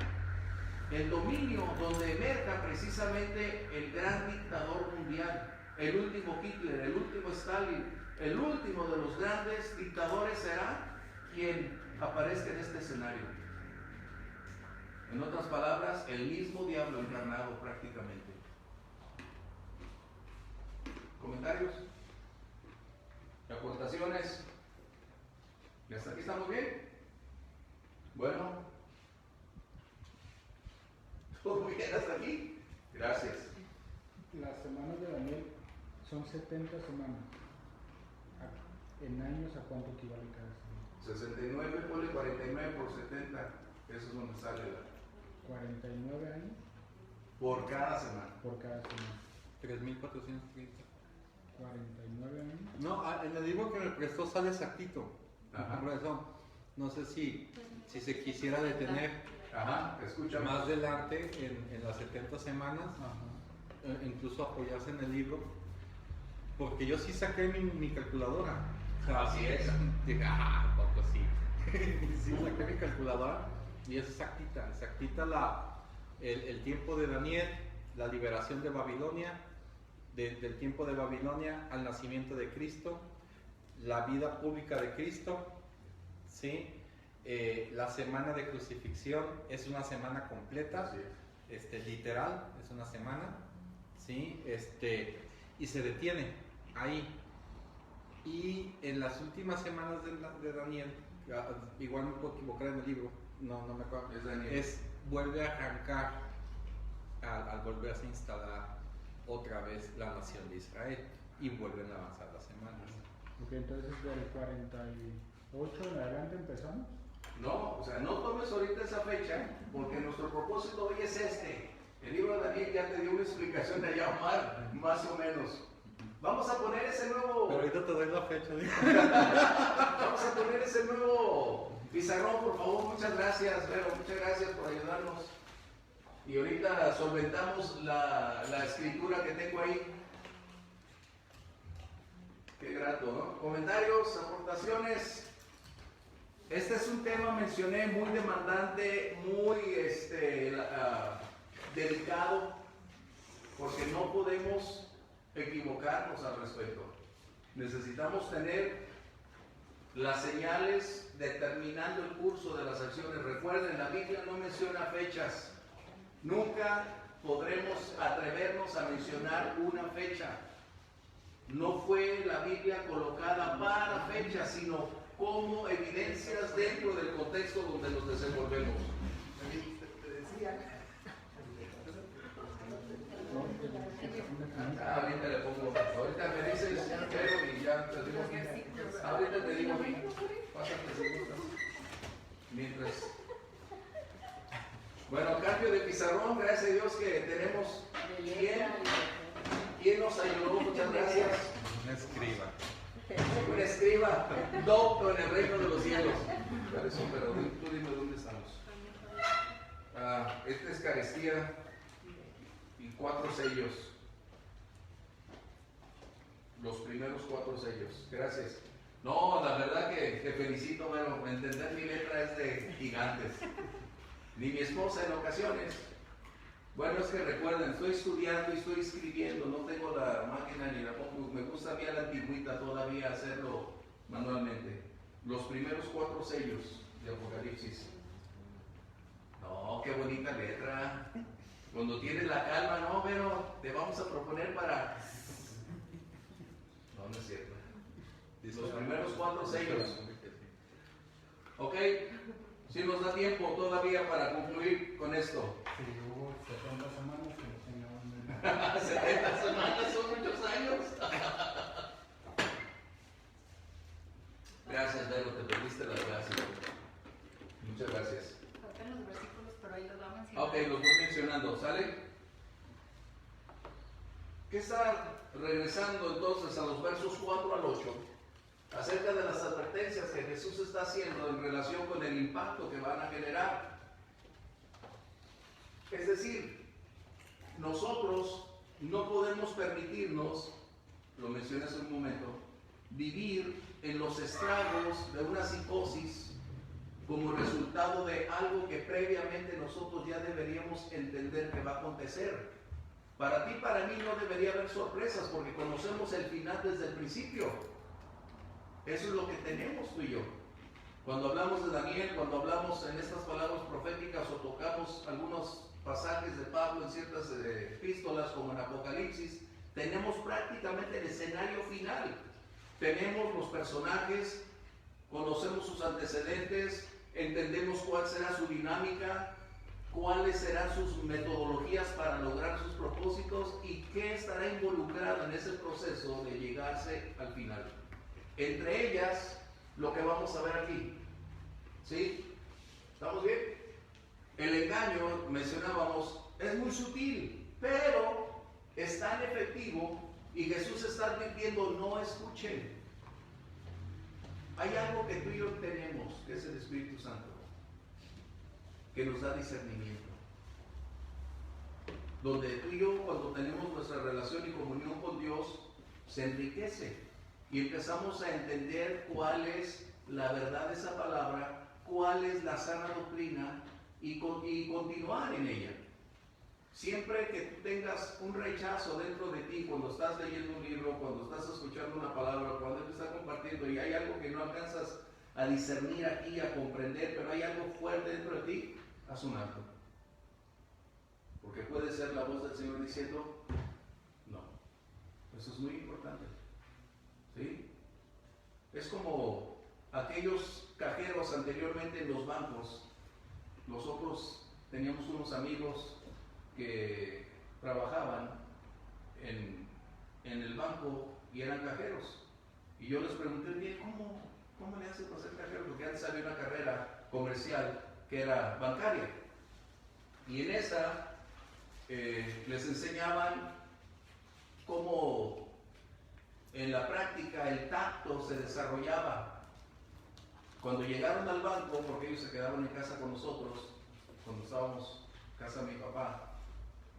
el dominio, donde emerja precisamente el gran dictador mundial, el último Hitler, el último Stalin, el último de los grandes dictadores será quien aparezca en este escenario. En otras palabras, el mismo diablo encarnado prácticamente. ¿Comentarios? ¿Aportaciones? ¿Y hasta aquí estamos bien? Bueno. ¿Todo bien hasta aquí? Gracias. Las semanas de Daniel son 70 semanas. ¿En años a cuánto equivale cada semana? 69, ponle 49 por 70. Eso es donde sale la... 49 años por cada semana. por cada semana. 3.430. 49 años. No, en el libro que me prestó sale exactito. Ajá. Por eso, no sé si se quisiera detener Ajá, escucha más adelante en las 70 semanas, Ajá. Incluso apoyarse en el libro, porque yo sí saqué mi calculadora. O sea, Así es. Dije, poco sí. Sí, saqué mi calculadora y es exactita el tiempo de Daniel, la liberación de Babilonia, del tiempo de Babilonia al nacimiento de Cristo, la vida pública de Cristo, ¿sí? La semana de crucifixión es una semana completa, literal, es una semana, ¿sí? Y se detiene ahí. Y en las últimas semanas de Daniel, igual me puedo equivocar en el libro, no me acuerdo, Es Daniel. vuelve a arrancar al volverse a instalar otra vez la nación de Israel y vuelven a avanzar las semanas. Ok, entonces del 48 en adelante empezamos. No, o sea, no tomes ahorita esa fecha, porque nuestro propósito hoy es este. El libro de Daniel ya te dio una explicación de allá, Omar, más o menos. Vamos a poner ese nuevo... Pero ahorita te doy la fecha. Vamos a poner ese nuevo pizarrón, por favor. Muchas gracias, Vero. Muchas gracias por ayudarnos. Y ahorita solventamos la escritura que tengo ahí. Qué grato, ¿no? Comentarios, aportaciones. Este es un tema, mencioné, muy demandante, muy delicado, porque no podemos equivocarnos al respecto. Necesitamos tener las señales determinando el curso de las acciones. Recuerden, la Biblia no menciona fechas. Nunca podremos atrevernos a mencionar una fecha. no fue la Biblia colocada para fechas, sino como evidencias dentro del contexto donde nos desenvolvemos. Ahorita le pongo, ahorita me dices, pero y ya te digo bien. Ahorita te digo bien. Pásate si gustas. Mientras. Bueno, cambio de pizarrón, gracias a Dios que tenemos ¿Quién nos ayudó? Muchas gracias. Un escriba. Un escriba, doctor en el reino de los cielos. Por eso, pero tú dime dónde estamos. Esta es Eucaristía y 4 sellos. Los primeros 4 sellos. Gracias. No, la verdad que te felicito, bueno, entender mi letra es de gigantes. Ni mi esposa en ocasiones. Bueno, es que recuerden, estoy estudiando y estoy escribiendo, no tengo la máquina ni la pongo, me gusta a mí a la antigüita todavía hacerlo manualmente. Los primeros 4 sellos de Apocalipsis. No, qué bonita letra. Cuando tienes la calma, no, pero te vamos a proponer para... No, no es cierto. Los primeros 4 sellos. Ok, si nos da tiempo todavía para concluir con esto. Sí, hubo 70 semanas que lo teníamos. 70 semanas son muchos años. Gracias, Vero, te perdiste la clase. Muchas gracias. Faltan los versículos, pero ahí los va a mencionar. Ok, los voy mencionando, ¿sale? ¿Qué está regresando entonces a los versos 4 al 8? Acerca de las advertencias que Jesús está haciendo en relación con el impacto que van a generar. Es decir, nosotros no podemos permitirnos, lo mencioné hace un momento, vivir en los estragos de una psicosis como resultado de algo que previamente nosotros ya deberíamos entender que va a acontecer. Para ti, para mí no debería haber sorpresas porque conocemos el final desde el principio. Eso es lo que tenemos tú y yo. Cuando hablamos de Daniel, cuando hablamos en estas palabras proféticas o tocamos algunos pasajes de Pablo en ciertas epístolas como en Apocalipsis, tenemos prácticamente el escenario final. Tenemos los personajes, conocemos sus antecedentes, entendemos cuál será su dinámica, cuáles serán sus metodologías para lograr sus propósitos y qué estará involucrado en ese proceso de llegarse al final. Entre ellas, lo que vamos a ver aquí. ¿Sí? ¿Estamos bien? El engaño, mencionábamos, es muy sutil, pero es tan efectivo y Jesús está advirtiendo, no escuchen. Hay algo que tú y yo tenemos, que es el Espíritu Santo, que nos da discernimiento. Donde tú y yo, cuando tenemos nuestra relación y comunión con Dios, se enriquece. Y empezamos a entender cuál es la verdad de esa palabra, cuál es la sana doctrina y continuar en ella. Siempre que tú tengas un rechazo dentro de ti, cuando estás leyendo un libro, cuando estás escuchando una palabra, cuando te está compartiendo y hay algo que no alcanzas a discernir aquí, a comprender, pero hay algo fuerte dentro de ti, haz un alto. Porque puede ser la voz del Señor diciendo, no. Eso es muy importante. ¿Sí? Es como aquellos cajeros anteriormente en los bancos. Nosotros teníamos unos amigos que trabajaban en el banco y eran cajeros. Y yo les pregunté, bien, ¿cómo le hacen para ser cajero? Porque antes había una carrera comercial que era bancaria. Y en esa les enseñaban cómo en la práctica el tacto se desarrollaba. Cuando llegaron al banco, porque ellos se quedaron en casa con nosotros, cuando estábamos en casa de mi papá,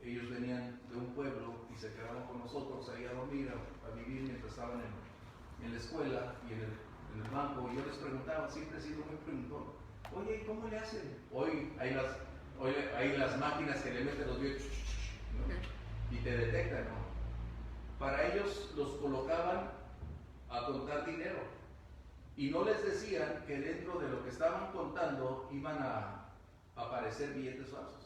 ellos venían de un pueblo y se quedaban con nosotros ahí a dormir, a vivir mientras estaban en la escuela y en el banco. Y yo les preguntaba, siempre he sido muy preguntón, oye, ¿cómo le hacen? Hoy hay las máquinas que le meten los dedos, ¿no? Y te detectan, ¿no? Para ellos los colocaban a contar dinero y no les decían que dentro de lo que estaban contando iban a aparecer billetes falsos.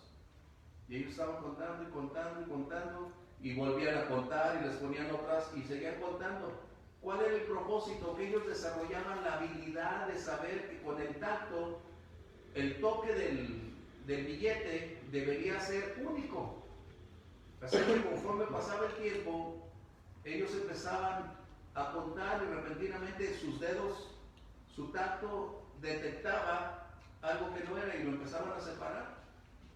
Y ellos estaban contando y contando y contando y volvían a contar y les ponían otras y seguían contando. ¿Cuál era el propósito? Que ellos desarrollaban la habilidad de saber que con el tacto, el toque del billete debería ser único. Así que conforme pasaba el tiempo, ellos empezaban a contar y repentinamente sus dedos, su tacto detectaba algo que no era y lo empezaban a separar.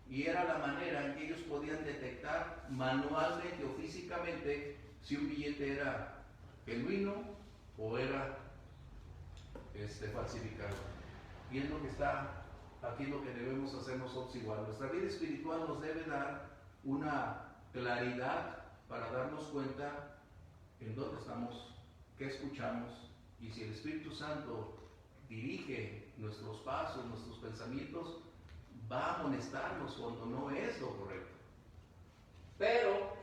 Y era la manera en que ellos podían detectar manualmente o físicamente si un billete era genuino o era falsificado. Y es lo que está aquí, lo que debemos hacer nosotros igual. Nuestra vida espiritual nos debe dar una claridad para darnos cuenta en dónde estamos, qué escuchamos, y si el Espíritu Santo dirige nuestros pasos, nuestros pensamientos, va a amonestarnos cuando no es lo correcto. Pero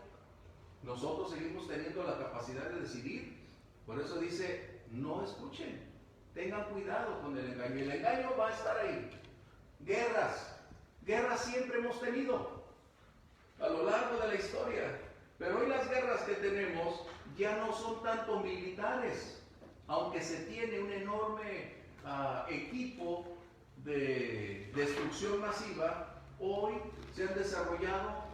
nosotros seguimos teniendo la capacidad de decidir. Por eso dice, no escuchen, tengan cuidado con el engaño. El engaño va a estar ahí. Guerras siempre hemos tenido a lo largo de la historia. Pero hoy las guerras que tenemos ya no son tanto militares, aunque se tiene un enorme equipo de destrucción masiva. Hoy se han desarrollado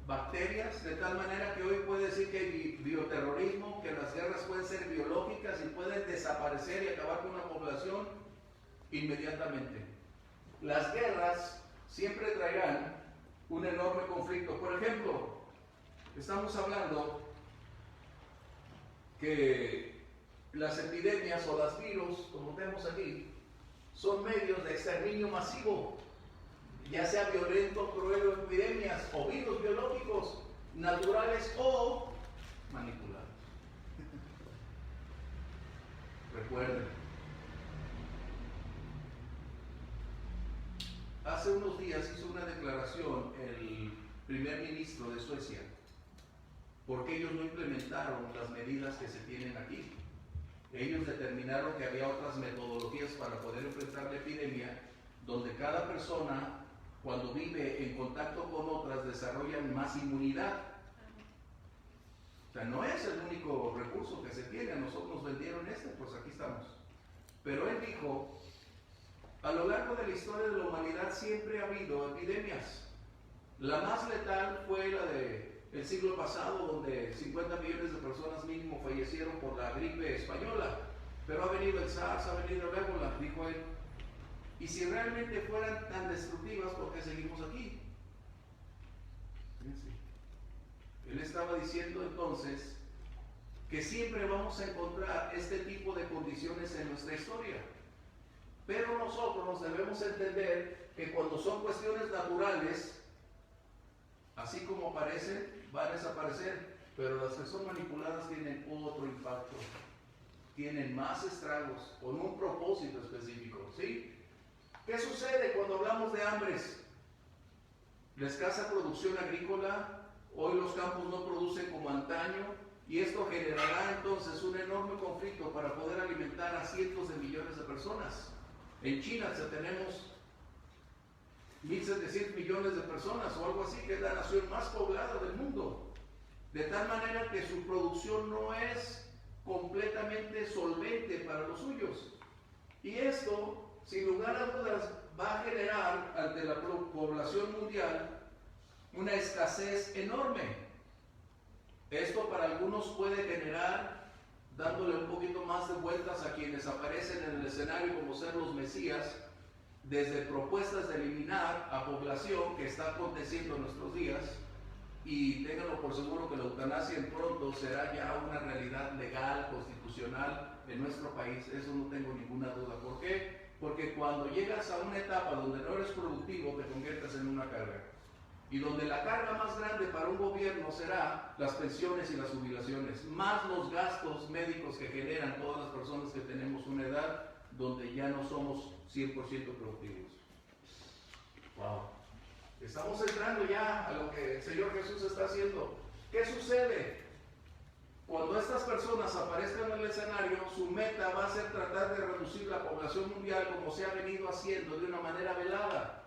bacterias de tal manera que hoy puede decir que hay bioterrorismo, que las guerras pueden ser biológicas y pueden desaparecer y acabar con una población inmediatamente. Las guerras siempre traerán un enorme conflicto. Por ejemplo, estamos hablando que las epidemias o las virus, como vemos aquí, son medios de exterminio masivo, ya sea violento, cruel o epidemias, o virus biológicos, naturales o manipulados. Recuerden, hace unos días hizo una declaración el primer ministro de Suecia, porque ellos no implementaron las medidas que se tienen aquí. Ellos determinaron que había otras metodologías para poder enfrentar la epidemia, donde cada persona, cuando vive en contacto con otras, desarrolla más inmunidad. O sea, no es el único recurso que se tiene. A nosotros nos vendieron pues aquí estamos. Pero él dijo, a lo largo de la historia de la humanidad siempre ha habido epidemias. La más letal fue la del siglo pasado, donde 50 millones de personas mínimo fallecieron por la gripe española. Pero ha venido el SARS, ha venido el ébola, dijo él. Y si realmente fueran tan destructivas, ¿por qué seguimos aquí? Fíjense. Él estaba diciendo entonces que siempre vamos a encontrar este tipo de condiciones en nuestra historia. Pero nosotros debemos entender que cuando son cuestiones naturales, así como aparecen, van a desaparecer, pero las que son manipuladas tienen otro impacto, tienen más estragos, con un propósito específico, ¿sí? ¿Qué sucede cuando hablamos de hambres? La escasa producción agrícola, hoy los campos no producen como antaño, y esto generará entonces un enorme conflicto para poder alimentar a cientos de millones de personas. En China tenemos 1.700 millones de personas o algo así, que es la nación más poblada del mundo. De tal manera que su producción no es completamente solvente para los suyos. Y esto, sin lugar a dudas, va a generar ante la población mundial una escasez enorme. Esto para algunos puede generar, dándole un poquito más de vueltas a quienes aparecen en el escenario como ser los mesías, desde propuestas de eliminar a población que está aconteciendo en nuestros días, y ténganlo por seguro que la eutanasia en pronto será ya una realidad legal, constitucional en nuestro país. Eso no tengo ninguna duda. ¿Por qué? Porque cuando llegas a una etapa donde no eres productivo, te conviertes en una carga. Y donde la carga más grande para un gobierno será las pensiones y las jubilaciones, más los gastos médicos que generan todas las personas que tenemos una edad donde ya no somos 100% productivos. Wow. Estamos entrando ya a lo que el Señor Jesús está haciendo. ¿Qué sucede? Cuando estas personas aparezcan en el escenario, su meta va a ser tratar de reducir la población mundial como se ha venido haciendo de una manera velada.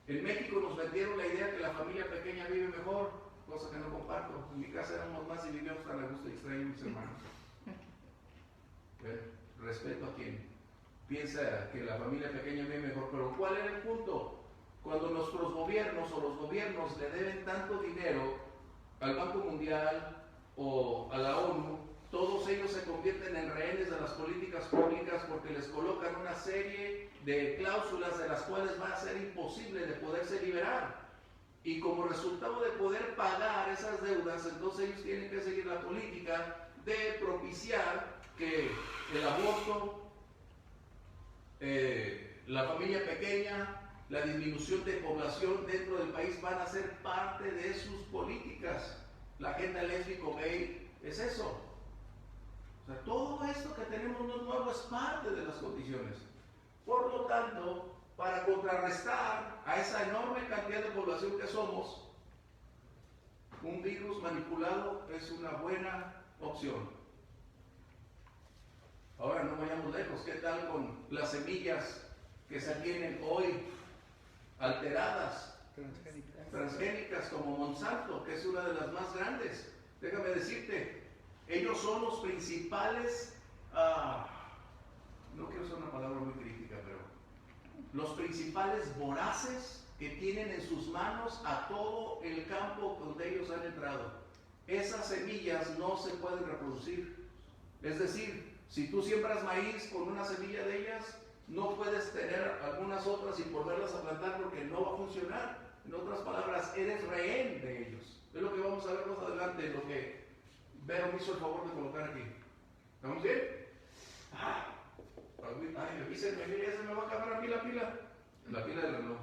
En México nos vendieron la idea que la familia pequeña vive mejor. cosa que no comparto. En mi casa éramos más y vivíamos tan a gusto y extraño a mis hermanos. Respeto a quien piensa que la familia pequeña vive mejor, pero ¿cuál era el punto? Cuando nuestros gobiernos o los gobiernos le deben tanto dinero al Banco Mundial o a la ONU, todos ellos se convierten en rehenes de las políticas públicas porque les colocan una serie de cláusulas de las cuales va a ser imposible de poderse liberar. Y como resultado de poder pagar esas deudas, entonces ellos tienen que seguir la política de propiciar que el aborto, la familia pequeña, la disminución de población dentro del país van a ser parte de sus políticas. La agenda lésbico-gay es eso. O sea, todo esto que tenemos no es nuevo, es parte de las condiciones. Por lo tanto, para contrarrestar a esa enorme cantidad de población que somos, un virus manipulado es una buena opción. Ahora no vayamos lejos, ¿qué tal con las semillas que se tienen hoy alteradas, transgénicas como Monsanto, que es una de las más grandes? Déjame decirte, ellos son los principales, no quiero usar una palabra muy crítica, pero los principales voraces que tienen en sus manos a todo el campo donde ellos han entrado. Esas semillas no se pueden reproducir. Es decir, si tú siembras maíz con una semilla de ellas, no puedes tener algunas otras y volverlas a plantar porque no va a funcionar. En otras palabras, eres rehén de ellos. Es lo que vamos a ver más adelante, lo que Vero me hizo el favor de colocar aquí. ¿Estamos bien? Ay, avísenme, mire, ya se me va a acabar a mí la pila. La pila del reloj.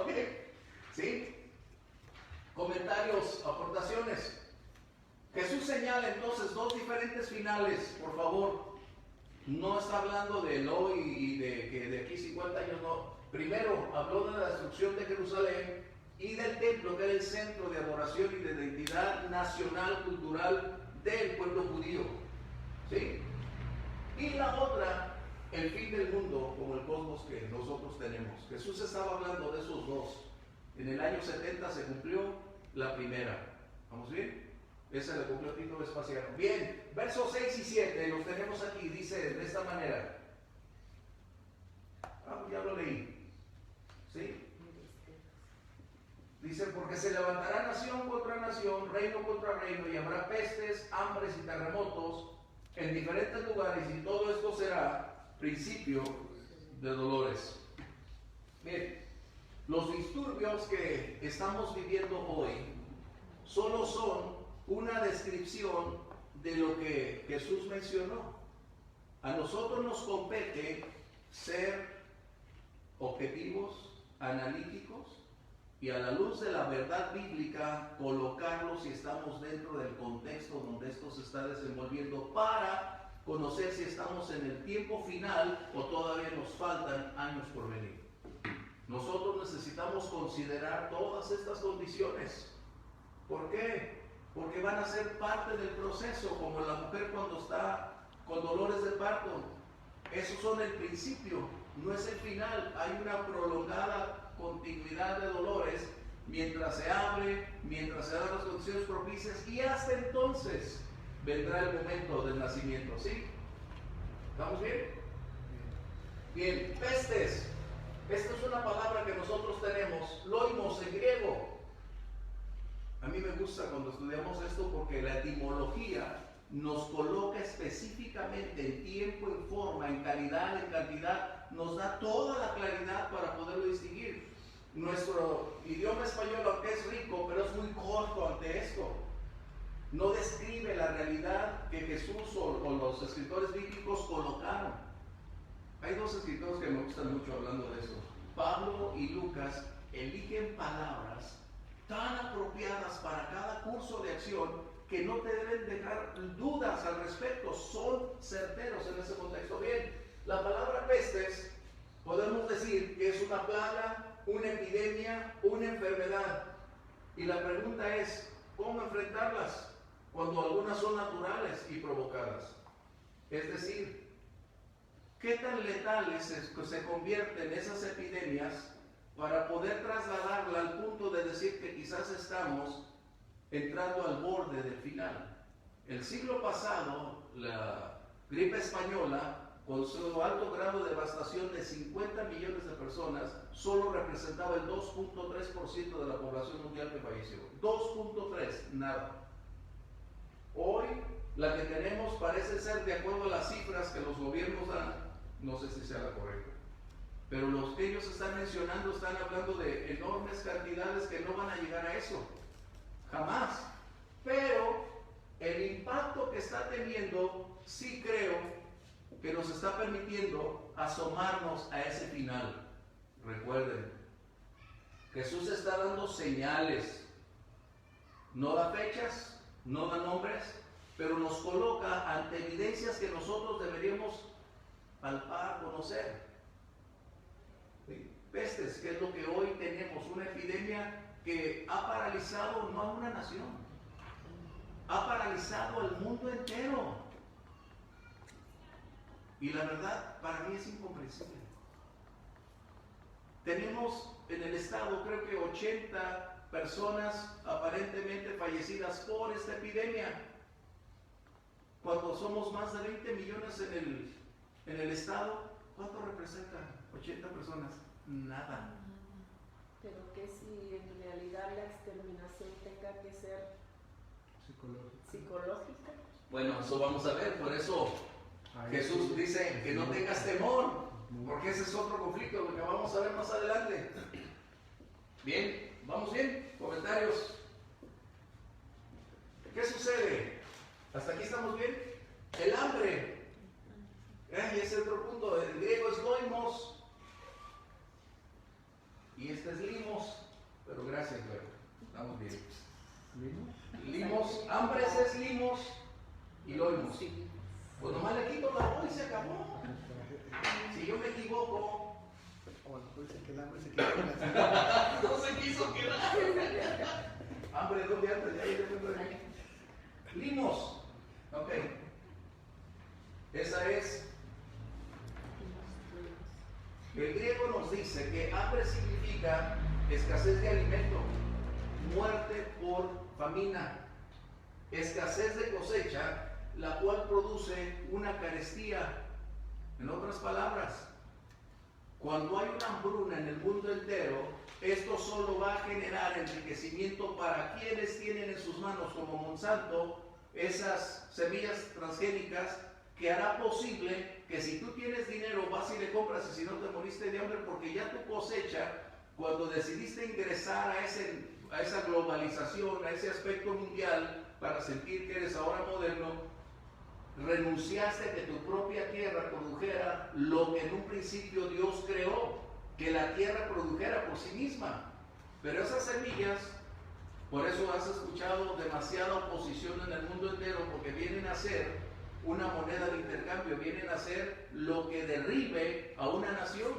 ¿Ok? ¿Sí? Comentarios, aportaciones. Jesús señala entonces dos diferentes finales, por favor. No está hablando del hoy y de que de aquí 50 años, no. Primero habló de la destrucción de Jerusalén y del templo, que era el centro de adoración y de identidad nacional, cultural del pueblo judío. ¿Sí? Y la otra, el fin del mundo, como el cosmos que nosotros tenemos. Jesús estaba hablando de esos dos. En el año 70 se cumplió la primera. ¿Vamos bien? Ese le cumplió Tito Vespasiano. Bien, versos 6 y 7 los tenemos aquí. Dice de esta manera. Ya lo leí. ¿Sí? Dice, porque se levantará nación contra nación, reino contra reino, y habrá pestes, hambres y terremotos en diferentes lugares, y todo esto será principio de dolores. Bien, los disturbios que estamos viviendo hoy solo son una descripción de lo que Jesús mencionó. A nosotros nos compete ser objetivos, analíticos, y a la luz de la verdad bíblica colocarlos si estamos dentro del contexto donde esto se está desenvolviendo para conocer si estamos en el tiempo final o todavía nos faltan años por venir. Nosotros necesitamos considerar todas estas condiciones. ¿Por qué? Porque van a ser parte del proceso, como la mujer cuando está con dolores de parto. Esos son el principio, no es el final. Hay una prolongada continuidad de dolores mientras se abre, mientras se dan las condiciones propicias, y hasta entonces vendrá el momento del nacimiento. ¿Sí? ¿Estamos bien? Bien, pestes. Esta es una palabra que nosotros tenemos, loimos en griego. A mí me gusta cuando estudiamos esto porque la etimología nos coloca específicamente en tiempo, en forma, en calidad, en cantidad, nos da toda la claridad para poderlo distinguir. Nuestro idioma español, aunque es rico, pero es muy corto ante esto. No describe la realidad que Jesús o los escritores bíblicos colocaron. Hay dos escritores que me gustan mucho hablando de esto. Pablo y Lucas eligen palabras tan apropiadas para cada curso de acción que no te deben dejar dudas al respecto, son certeros en ese contexto. Bien, la palabra pestes podemos decir que es una plaga, una epidemia, una enfermedad. Y la pregunta es, ¿cómo enfrentarlas cuando algunas son naturales y provocadas? Es decir, ¿qué tan letales se convierten esas epidemias para poder trasladarla al punto de decir que quizás estamos entrando al borde del final. El siglo pasado, la gripe española, con su alto grado de devastación de 50 millones de personas, solo representaba el 2.3% de la población mundial que falleció. 2.3, nada. Hoy, la que tenemos parece ser, de acuerdo a las cifras que los gobiernos dan, no sé si sea la correcta, pero los que ellos están mencionando están hablando de enormes cantidades que no van a llegar a eso. Jamás. Pero el impacto que está teniendo, sí creo que nos está permitiendo asomarnos a ese final. Recuerden, Jesús está dando señales, no da fechas, no da nombres, pero nos coloca ante evidencias que nosotros deberíamos palpar, conocer. ¿Sí? Pestes, que es lo que hoy tenemos, una epidemia que ha paralizado no a una nación, ha paralizado al mundo entero. Y la verdad, para mí es incomprensible. Tenemos en el estado, creo que 80 personas aparentemente fallecidas por esta epidemia, cuando somos más de 20 millones en el estado. ¿Cuánto representan 80 personas? Nada. Pero que si en realidad la exterminación tenga que ser psicológica. Bueno, eso vamos a ver, por eso Jesús dice que no tengas temor, porque ese es otro conflicto, lo que vamos a ver más adelante. Bien, ¿vamos bien? Comentarios. ¿Qué sucede? ¿Hasta aquí estamos bien? El hambre. Y ese otro punto, el griego es loimos, y este es limos, pero gracias, güey, estamos bien. Limos, hambres es limos y loimos. Pues nomás le quito la voz y se acabó. Si yo me equivoco, puede ser que el hambre se quede con la no se quiso quedar. Hambre, ¿dónde antes? Limos. Ok. Esa es. El griego nos dice que hambre significa escasez de alimento, muerte por famina, escasez de cosecha, la cual produce una carestía. En otras palabras, cuando hay una hambruna en el mundo entero, esto solo va a generar enriquecimiento para quienes tienen en sus manos, como Monsanto, esas semillas transgénicas, que hará posible que si tú tienes dinero vas y le compras, y si no te moriste de hambre, porque ya tu cosecha, cuando decidiste ingresar a esa globalización, a ese aspecto mundial, para sentir que eres ahora moderno, renunciaste a que tu propia tierra produjera lo que en un principio Dios creó, que la tierra produjera por sí misma. Pero esas semillas, por eso has escuchado demasiada oposición en el mundo entero, porque vienen a ser una moneda de intercambio, vienen a ser lo que derribe a una nación.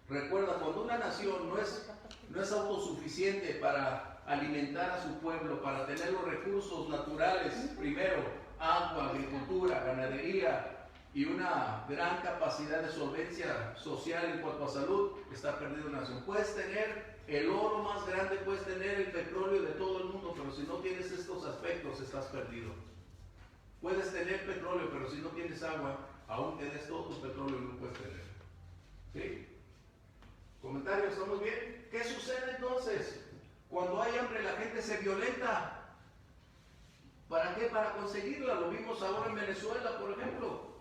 Recuerda, cuando una nación no es autosuficiente para alimentar a su pueblo, para tener los recursos naturales, primero, agua, agricultura, ganadería y una gran capacidad de solvencia social en cuanto a salud, está perdida una nación. Puedes tener el oro más grande, puedes tener el petróleo de todo el mundo, pero si no tienes estos aspectos, estás perdido. Puedes tener petróleo, pero si no tienes agua, aún tienes todo tu petróleo y no puedes tener. ¿Sí? ¿Comentarios? ¿Estamos bien? ¿Qué sucede entonces? Cuando hay hambre, la gente se violenta. ¿Para qué? Para conseguirla. Lo vimos ahora en Venezuela, por ejemplo.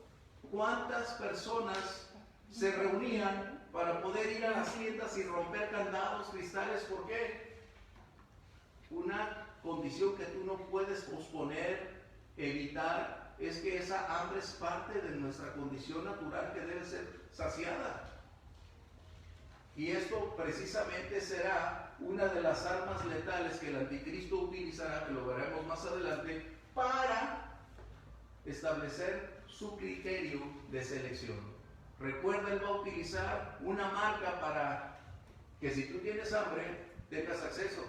¿Cuántas personas se reunían para poder ir a las tiendas y romper candados, cristales? ¿Por qué? Una condición que tú no puedes posponer, evitar, es que esa hambre es parte de nuestra condición natural que debe ser saciada. Y esto precisamente será una de las armas letales que el anticristo utilizará, que lo veremos más adelante, para establecer su criterio de selección. Recuerda, él va a utilizar una marca para que si tú tienes hambre, tengas acceso.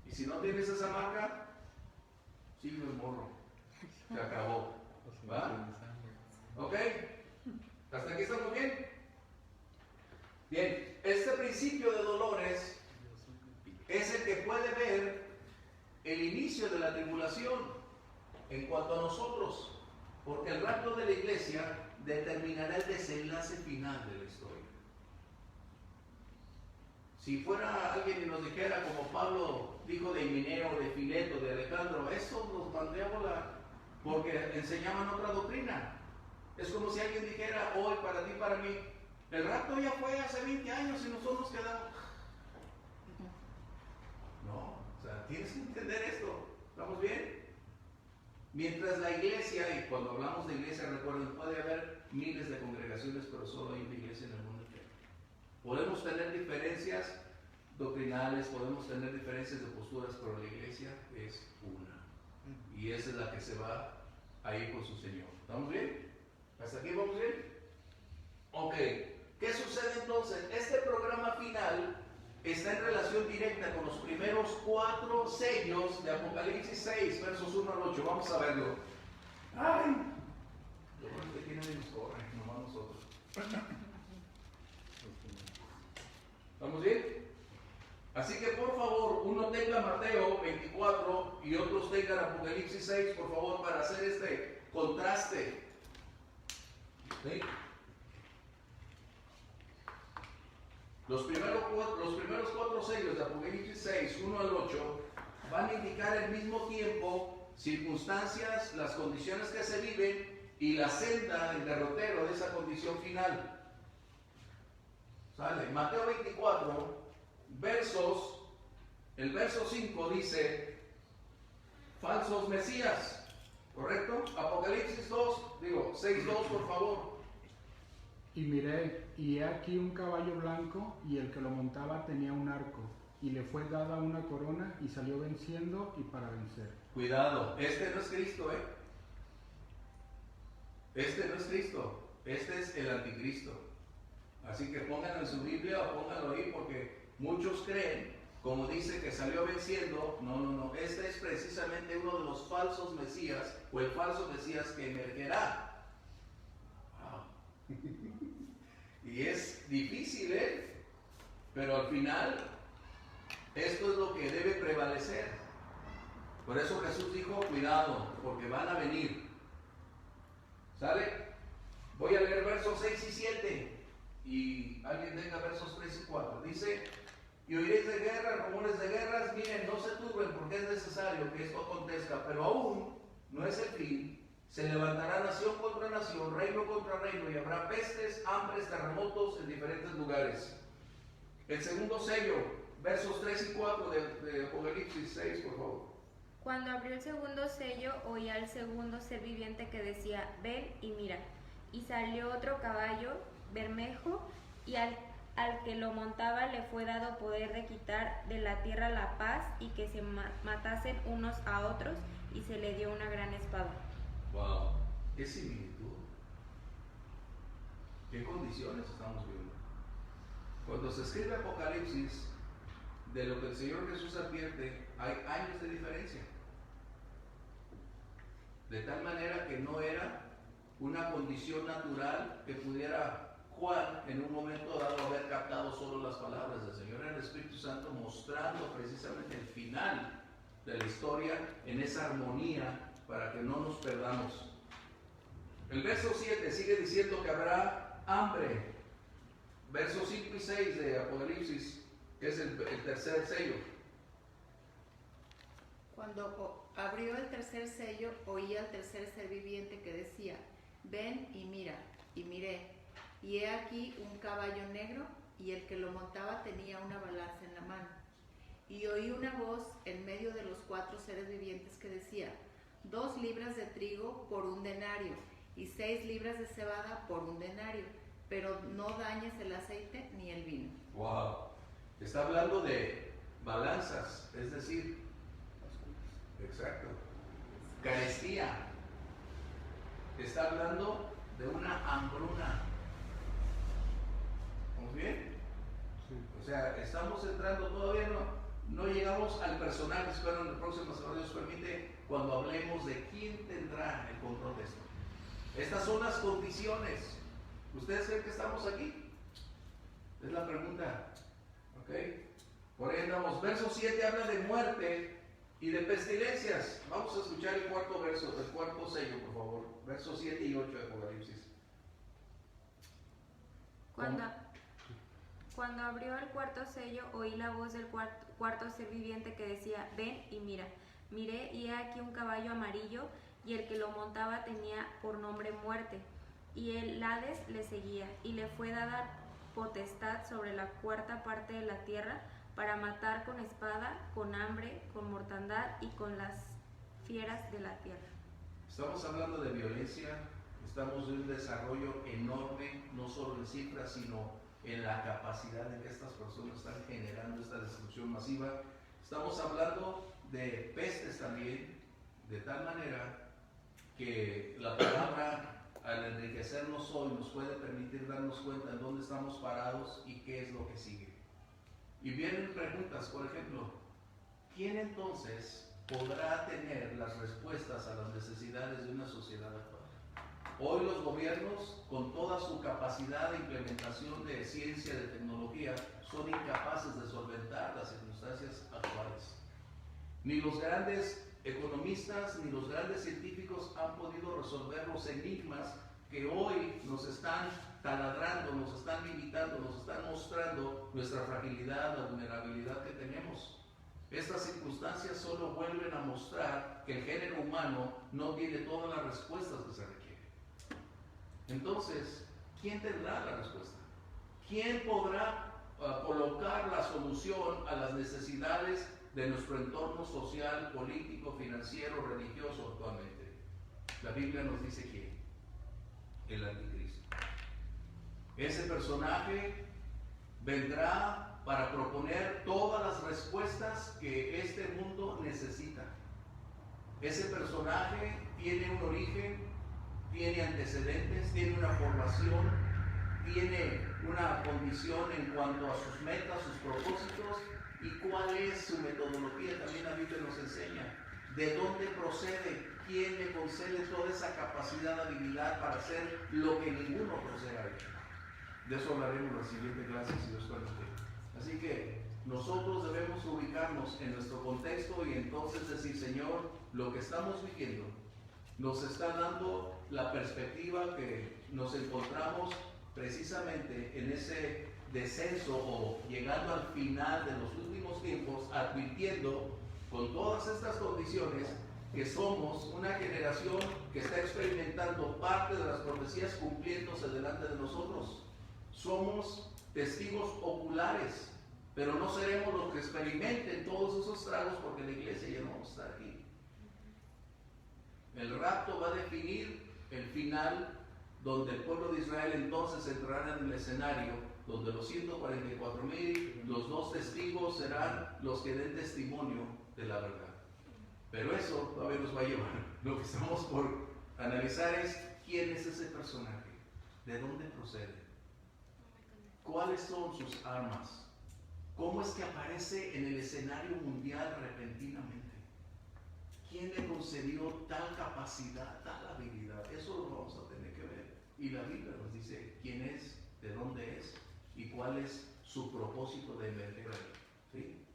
Y si no tienes esa marca, sigue el morro. Se acabó. ¿Va? ¿Ok? ¿Hasta aquí estamos bien? Bien, este principio de dolores es el que puede ver el inicio de la tribulación en cuanto a nosotros, porque el rapto de la iglesia determinará el desenlace final de la historia. Si fuera alguien y nos dijera, como Pablo dijo de Himeneo, de Fileto, de Alejandro, eso nos mandé a volar, porque enseñaban otra doctrina. Es como si alguien dijera hoy, para ti, para mí, el rapto ya fue hace 20 años y nosotros nos quedamos. No, o sea, tienes que entender esto. ¿Estamos bien? Mientras la iglesia, y cuando hablamos de iglesia, recuerden, puede haber miles de congregaciones, pero solo hay una iglesia en el mundo entero. Podemos tener diferencias doctrinales, podemos tener diferencias de posturas, pero la iglesia es una. Y esa es la que se va a ir con su Señor. ¿Estamos bien? ¿Hasta aquí vamos bien? Ok. ¿Qué sucede entonces? Este programa final está en relación directa con los primeros 4 sellos de Apocalipsis 6, versos 1 al 8. Vamos a verlo. ¡Ay! Lo bueno que tienen ellos corren, nomás nosotros. ¿Estamos bien? Así que por favor, uno tenga Mateo 24 y otros tengan Apocalipsis 6, por favor, para hacer este contraste. ¿Sí? Los primeros 4 sellos de Apocalipsis 6, 1 al 8, van a indicar al mismo tiempo circunstancias, las condiciones que se viven y la senda, el derrotero de esa condición final. ¿Sale? Mateo 24, el verso 5 dice, falsos mesías, ¿correcto? Apocalipsis 6:2, por favor. Y miré, y he aquí un caballo blanco, y el que lo montaba tenía un arco, y le fue dada una corona, y salió venciendo y para vencer. Cuidado, este no es Cristo, ¿eh? Este no es Cristo, este es el anticristo. Así que pónganlo en su Biblia o pónganlo ahí, porque muchos creen, como dice que salió venciendo. No, este es precisamente uno de los falsos mesías, o el falso mesías que emergerá. Wow. Y es difícil, ¿eh? Pero al final, esto es lo que debe prevalecer. Por eso Jesús dijo, cuidado, porque van a venir. ¿Sale? Voy a leer versos 6 y 7. Y alguien tenga versos 3 y 4. Dice, y oiréis de guerra, rumores de guerras. Miren, no se turben, porque es necesario que esto acontezca, pero aún no es el fin. Se levantará nación contra nación, reino contra reino, y habrá pestes, hambres, terremotos en diferentes lugares. El segundo sello, versos 3 y 4 de Apocalipsis 6, por favor. Cuando abrió el segundo sello, oí al segundo ser viviente que decía, ven y mira. Y salió otro caballo, bermejo, y al que lo montaba le fue dado poder de quitar de la tierra la paz, y que se matasen unos a otros, y se le dio una gran espada. Wow, qué similitud, qué condiciones estamos viendo. Cuando se escribe Apocalipsis, de lo que el Señor Jesús advierte, hay años de diferencia. De tal manera que no era una condición natural que pudiera Juan en un momento dado haber captado solo las palabras del Señor. Era el Espíritu Santo mostrando precisamente el final de la historia en esa armonía, para que no nos perdamos. El verso 7 sigue diciendo que habrá hambre. Versos 5 y 6 de Apocalipsis, que es el tercer sello. Cuando abrió el tercer sello, oí al tercer ser viviente que decía, ven y mira. Y miré, y he aquí un caballo negro, y el que lo montaba tenía una balanza en la mano. Y oí una voz en medio de los 4 seres vivientes que decía, 2 libras de trigo por 1 denario, y 6 libras de cebada por 1 denario, pero no dañes el aceite ni el vino. Wow, está hablando de balanzas, es decir, exacto, carestía. Está hablando de una hambruna. ¿Estamos bien? Sí. O sea, estamos entrando, todavía no llegamos al personaje. Espero en el próximo semana, Dios permite, cuando hablemos de quién tendrá el control de esto. Estas son las condiciones. ¿Ustedes creen que estamos aquí? Es la pregunta. ¿Ok? Por ahí andamos. Verso 7 habla de muerte y de pestilencias. Vamos a escuchar el cuarto verso, el cuarto sello, por favor. Versos 7 y 8 de Apocalipsis. Cuando abrió el cuarto sello, oí la voz del cuarto ser viviente que decía, ven y mira. Miré y he aquí un caballo amarillo, y el que lo montaba tenía por nombre Muerte, y el Hades le seguía, y le fue dada potestad sobre la cuarta parte de la tierra, para matar con espada, con hambre, con mortandad y con las fieras de la tierra. Estamos hablando de violencia, estamos de un desarrollo enorme, no solo en cifras, sino en la capacidad en que estas personas están generando esta destrucción masiva. Estamos hablando de pestes también, de tal manera que la palabra, al enriquecernos hoy, nos puede permitir darnos cuenta en dónde estamos parados y qué es lo que sigue. Y vienen preguntas, por ejemplo, ¿quién entonces podrá tener las respuestas a las necesidades de una sociedad actual? Hoy los gobiernos, con toda su capacidad de implementación de ciencia, de tecnología, son incapaces de solventar las circunstancias actuales. Ni los grandes economistas ni los grandes científicos han podido resolver los enigmas que hoy nos están taladrando, nos están limitando, nos están mostrando nuestra fragilidad, la vulnerabilidad que tenemos. Estas circunstancias solo vuelven a mostrar que el género humano no tiene todas las respuestas que se requieren. Entonces, ¿quién tendrá la respuesta? ¿Quién podrá colocar la solución a las necesidades de nuestro entorno social, político, financiero, religioso actualmente? La Biblia nos dice quién. El anticristo. Ese personaje vendrá para proponer todas las respuestas que este mundo necesita. Ese personaje tiene un origen, tiene antecedentes, tiene una formación, tiene una condición en cuanto a sus metas, sus propósitos y cuál es su metodología. También la Biblia nos enseña de dónde procede, quién le concede toda esa capacidad, habilidad para hacer lo que ninguno otro se ha hecho. De eso hablaremos en la siguiente clase, si Dios permite. Así que nosotros debemos ubicarnos en nuestro contexto y entonces decir, Señor, lo que estamos viviendo nos está dando la perspectiva que nos encontramos precisamente en ese descenso o llegando al final de los últimos tiempos, advirtiendo con todas estas condiciones que somos una generación que está experimentando parte de las profecías cumpliéndose delante de nosotros. Somos testigos oculares, pero no seremos los que experimenten todos esos tragos porque la iglesia ya no va a estar aquí. El rapto va a definir el final, donde el pueblo de Israel entonces entrará en el escenario, donde los 144,000, los dos testigos serán los que den testimonio de la verdad. Pero eso todavía nos va a llevar. Lo que estamos por analizar es quién es ese personaje, de dónde procede, cuáles son sus armas, cómo es que aparece en el escenario mundial repentinamente, quién le concedió tal capacidad, tal habilidad. Eso lo vamos a tener que ver. Y la Biblia nos dice quién es, de dónde es y cuál es su propósito de emerger ahí. ¿Sí?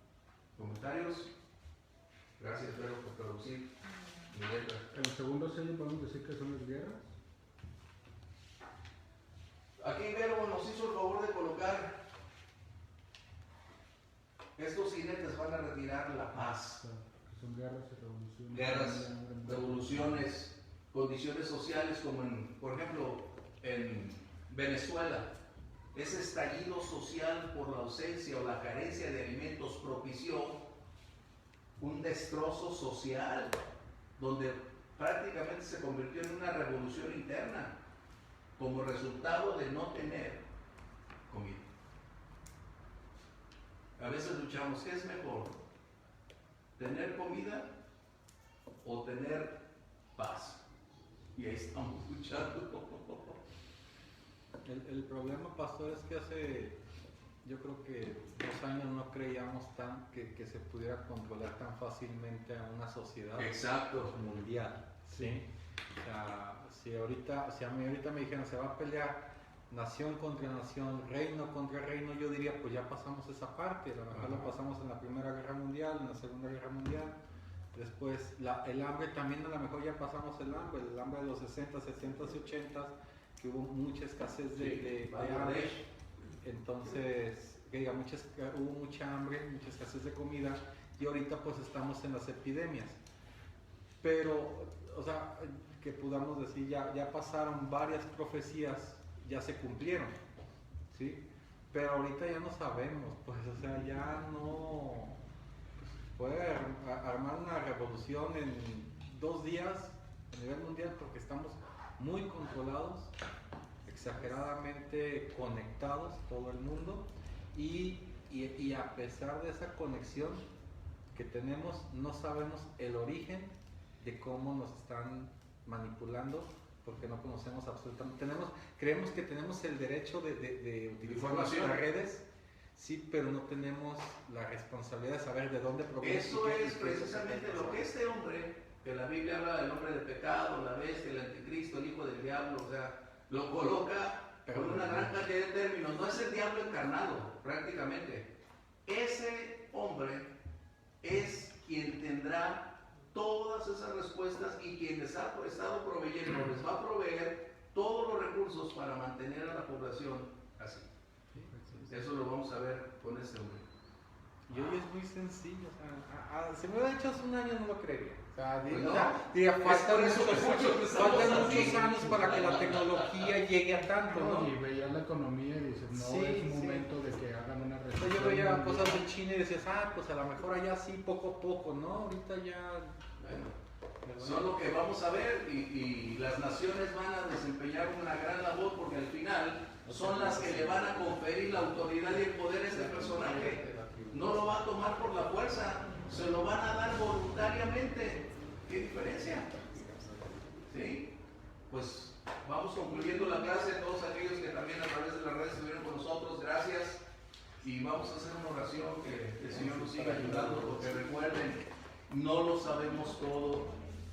¿Comentarios? Gracias, Pedro, por traducir mi letra. En el segundo sello podemos decir que son las guerras. Aquí Verbo nos hizo el favor de colocar estos jinetes van a retirar la paz. Que son guerras y revoluciones. Guerras, revoluciones, condiciones sociales como por ejemplo, en Venezuela. Ese estallido social por la ausencia o la carencia de alimentos propició un destrozo social donde prácticamente se convirtió en una revolución interna como resultado de no tener comida. A veces luchamos, ¿qué es mejor? ¿Tener comida o tener paz? Y ahí estamos luchando. El problema, pastor, es que hace, yo creo que 2 años no creíamos que se pudiera controlar tan fácilmente a una sociedad mundial, ¿sí? O sea, si a mí ahorita me dijeran se va a pelear nación contra nación, reino contra reino, yo diría, pues ya pasamos esa parte, a lo mejor lo pasamos en la Primera Guerra Mundial, en la Segunda Guerra Mundial. Después, el hambre también, a lo mejor ya pasamos el hambre de los 60, 70 y 80, que hubo mucha escasez de hambre. Entonces, hubo mucha hambre, mucha escasez de comida, y ahorita pues estamos en las epidemias. Pero, o sea, que podamos decir, ya pasaron varias profecías, ya se cumplieron, ¿sí? Pero ahorita ya no sabemos, pues, o sea, ya no... puede armar una revolución en 2 días a nivel mundial porque estamos muy controlados, exageradamente conectados todo el mundo y a pesar de esa conexión que tenemos no sabemos el origen de cómo nos están manipulando porque no conocemos absolutamente. Creemos que tenemos el derecho de utilizar las redes. Sí, pero no tenemos la responsabilidad de saber de dónde proviene. Eso es precisamente lo que este hombre, que la Biblia habla del hombre de pecado, la bestia, el anticristo, el hijo del diablo, o sea, lo coloca con una gran cantidad de términos. No es el diablo encarnado, prácticamente. Ese hombre es quien tendrá todas esas respuestas y quien les ha estado proveyendo, les va a proveer todos los recursos para mantener a la población así. Eso lo vamos a ver con este hombre. Y hoy es muy sencillo, o sea, si me hubiera dicho hace un año no lo creería. O sea, faltan muchos años para que la tecnología llegue a tanto, ¿no? Y veías la economía y dices, no es momento de que hagan una recesión. Yo veía cosas de China y decías, pues a lo mejor allá sí, poco a poco, ¿no? Ahorita ya... Bueno, son lo que vamos a ver y las naciones van a desempeñar una gran labor porque al final son las que le van a conferir la autoridad y el poder a este personaje. No lo va a tomar por la fuerza, se lo van a dar voluntariamente. ¿Qué diferencia? ¿Sí? Pues vamos concluyendo la clase. Todos aquellos que también a través de las redes estuvieron con nosotros, gracias. Y vamos a hacer una oración que el Señor nos siga ayudando, porque recuerden, no lo sabemos todo,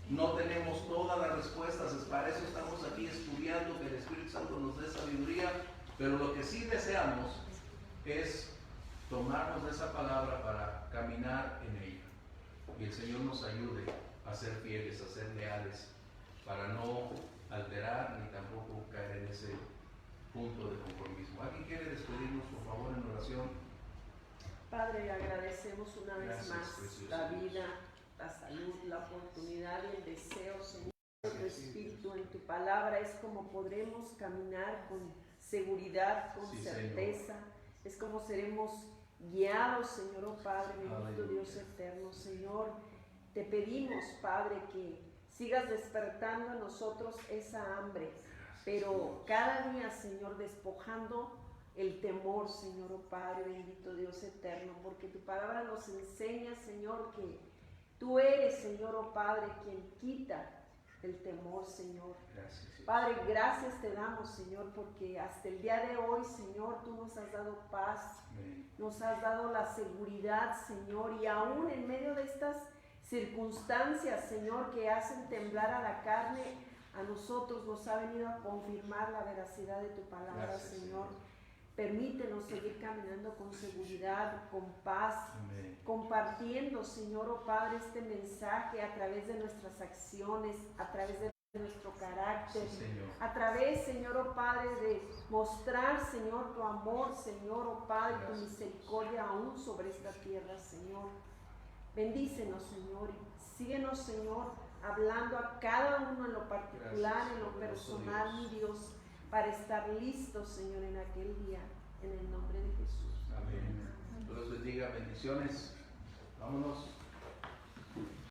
no tenemos todas las respuestas, para eso estamos aquí estudiando, que el Espíritu Santo nos dé sabiduría, pero lo que sí deseamos es tomarnos de esa palabra para caminar en ella. Y el Señor nos ayude a ser fieles, a ser leales, para no alterar ni tampoco caer en ese punto de conformismo. ¿Alguien quiere despedirnos, por favor, en oración? Padre, agradecemos una vez más precioso la Dios. vida, la salud, la oportunidad y el deseo, Señor, de tu Espíritu en tu palabra. Es como podremos caminar con seguridad, con Sí, certeza. Es como seremos guiados, Señor, oh Padre, bendito Aleluya. Dios eterno. Señor, te pedimos, Padre, que sigas despertando en nosotros esa hambre, pero cada día, Señor, despojando el temor, Señor, oh Padre, bendito Dios eterno, porque tu palabra nos enseña, Señor, que tú eres, Señor, oh Padre, quien quita el temor, Señor. Gracias. Padre, gracias te damos, Señor, porque hasta el día de hoy, Señor, tú nos has dado paz, Amén. nos has dado la seguridad, Señor, y aún en medio de estas circunstancias, Señor, que hacen temblar a la carne, a nosotros nos ha venido a confirmar la veracidad de tu palabra, Gracias, Señor. Permítenos seguir caminando con seguridad, con paz, Amén. compartiendo, Señor, oh Padre, este mensaje a través de nuestras acciones, a través de nuestro carácter, Sí, Señor. a través, Señor, oh Padre, de mostrar, Señor, tu amor, Señor, oh Padre, tu Gracias. misericordia aún sobre esta tierra, Señor. Bendícenos, Señor, y síguenos, Señor, hablando a cada uno en lo particular, Gracias, en lo poderoso personal, Dios. mi Dios, para estar listos, Señor, en aquel día, en el nombre de Jesús. Amén. Dios los bendiga, bendiciones. Vámonos.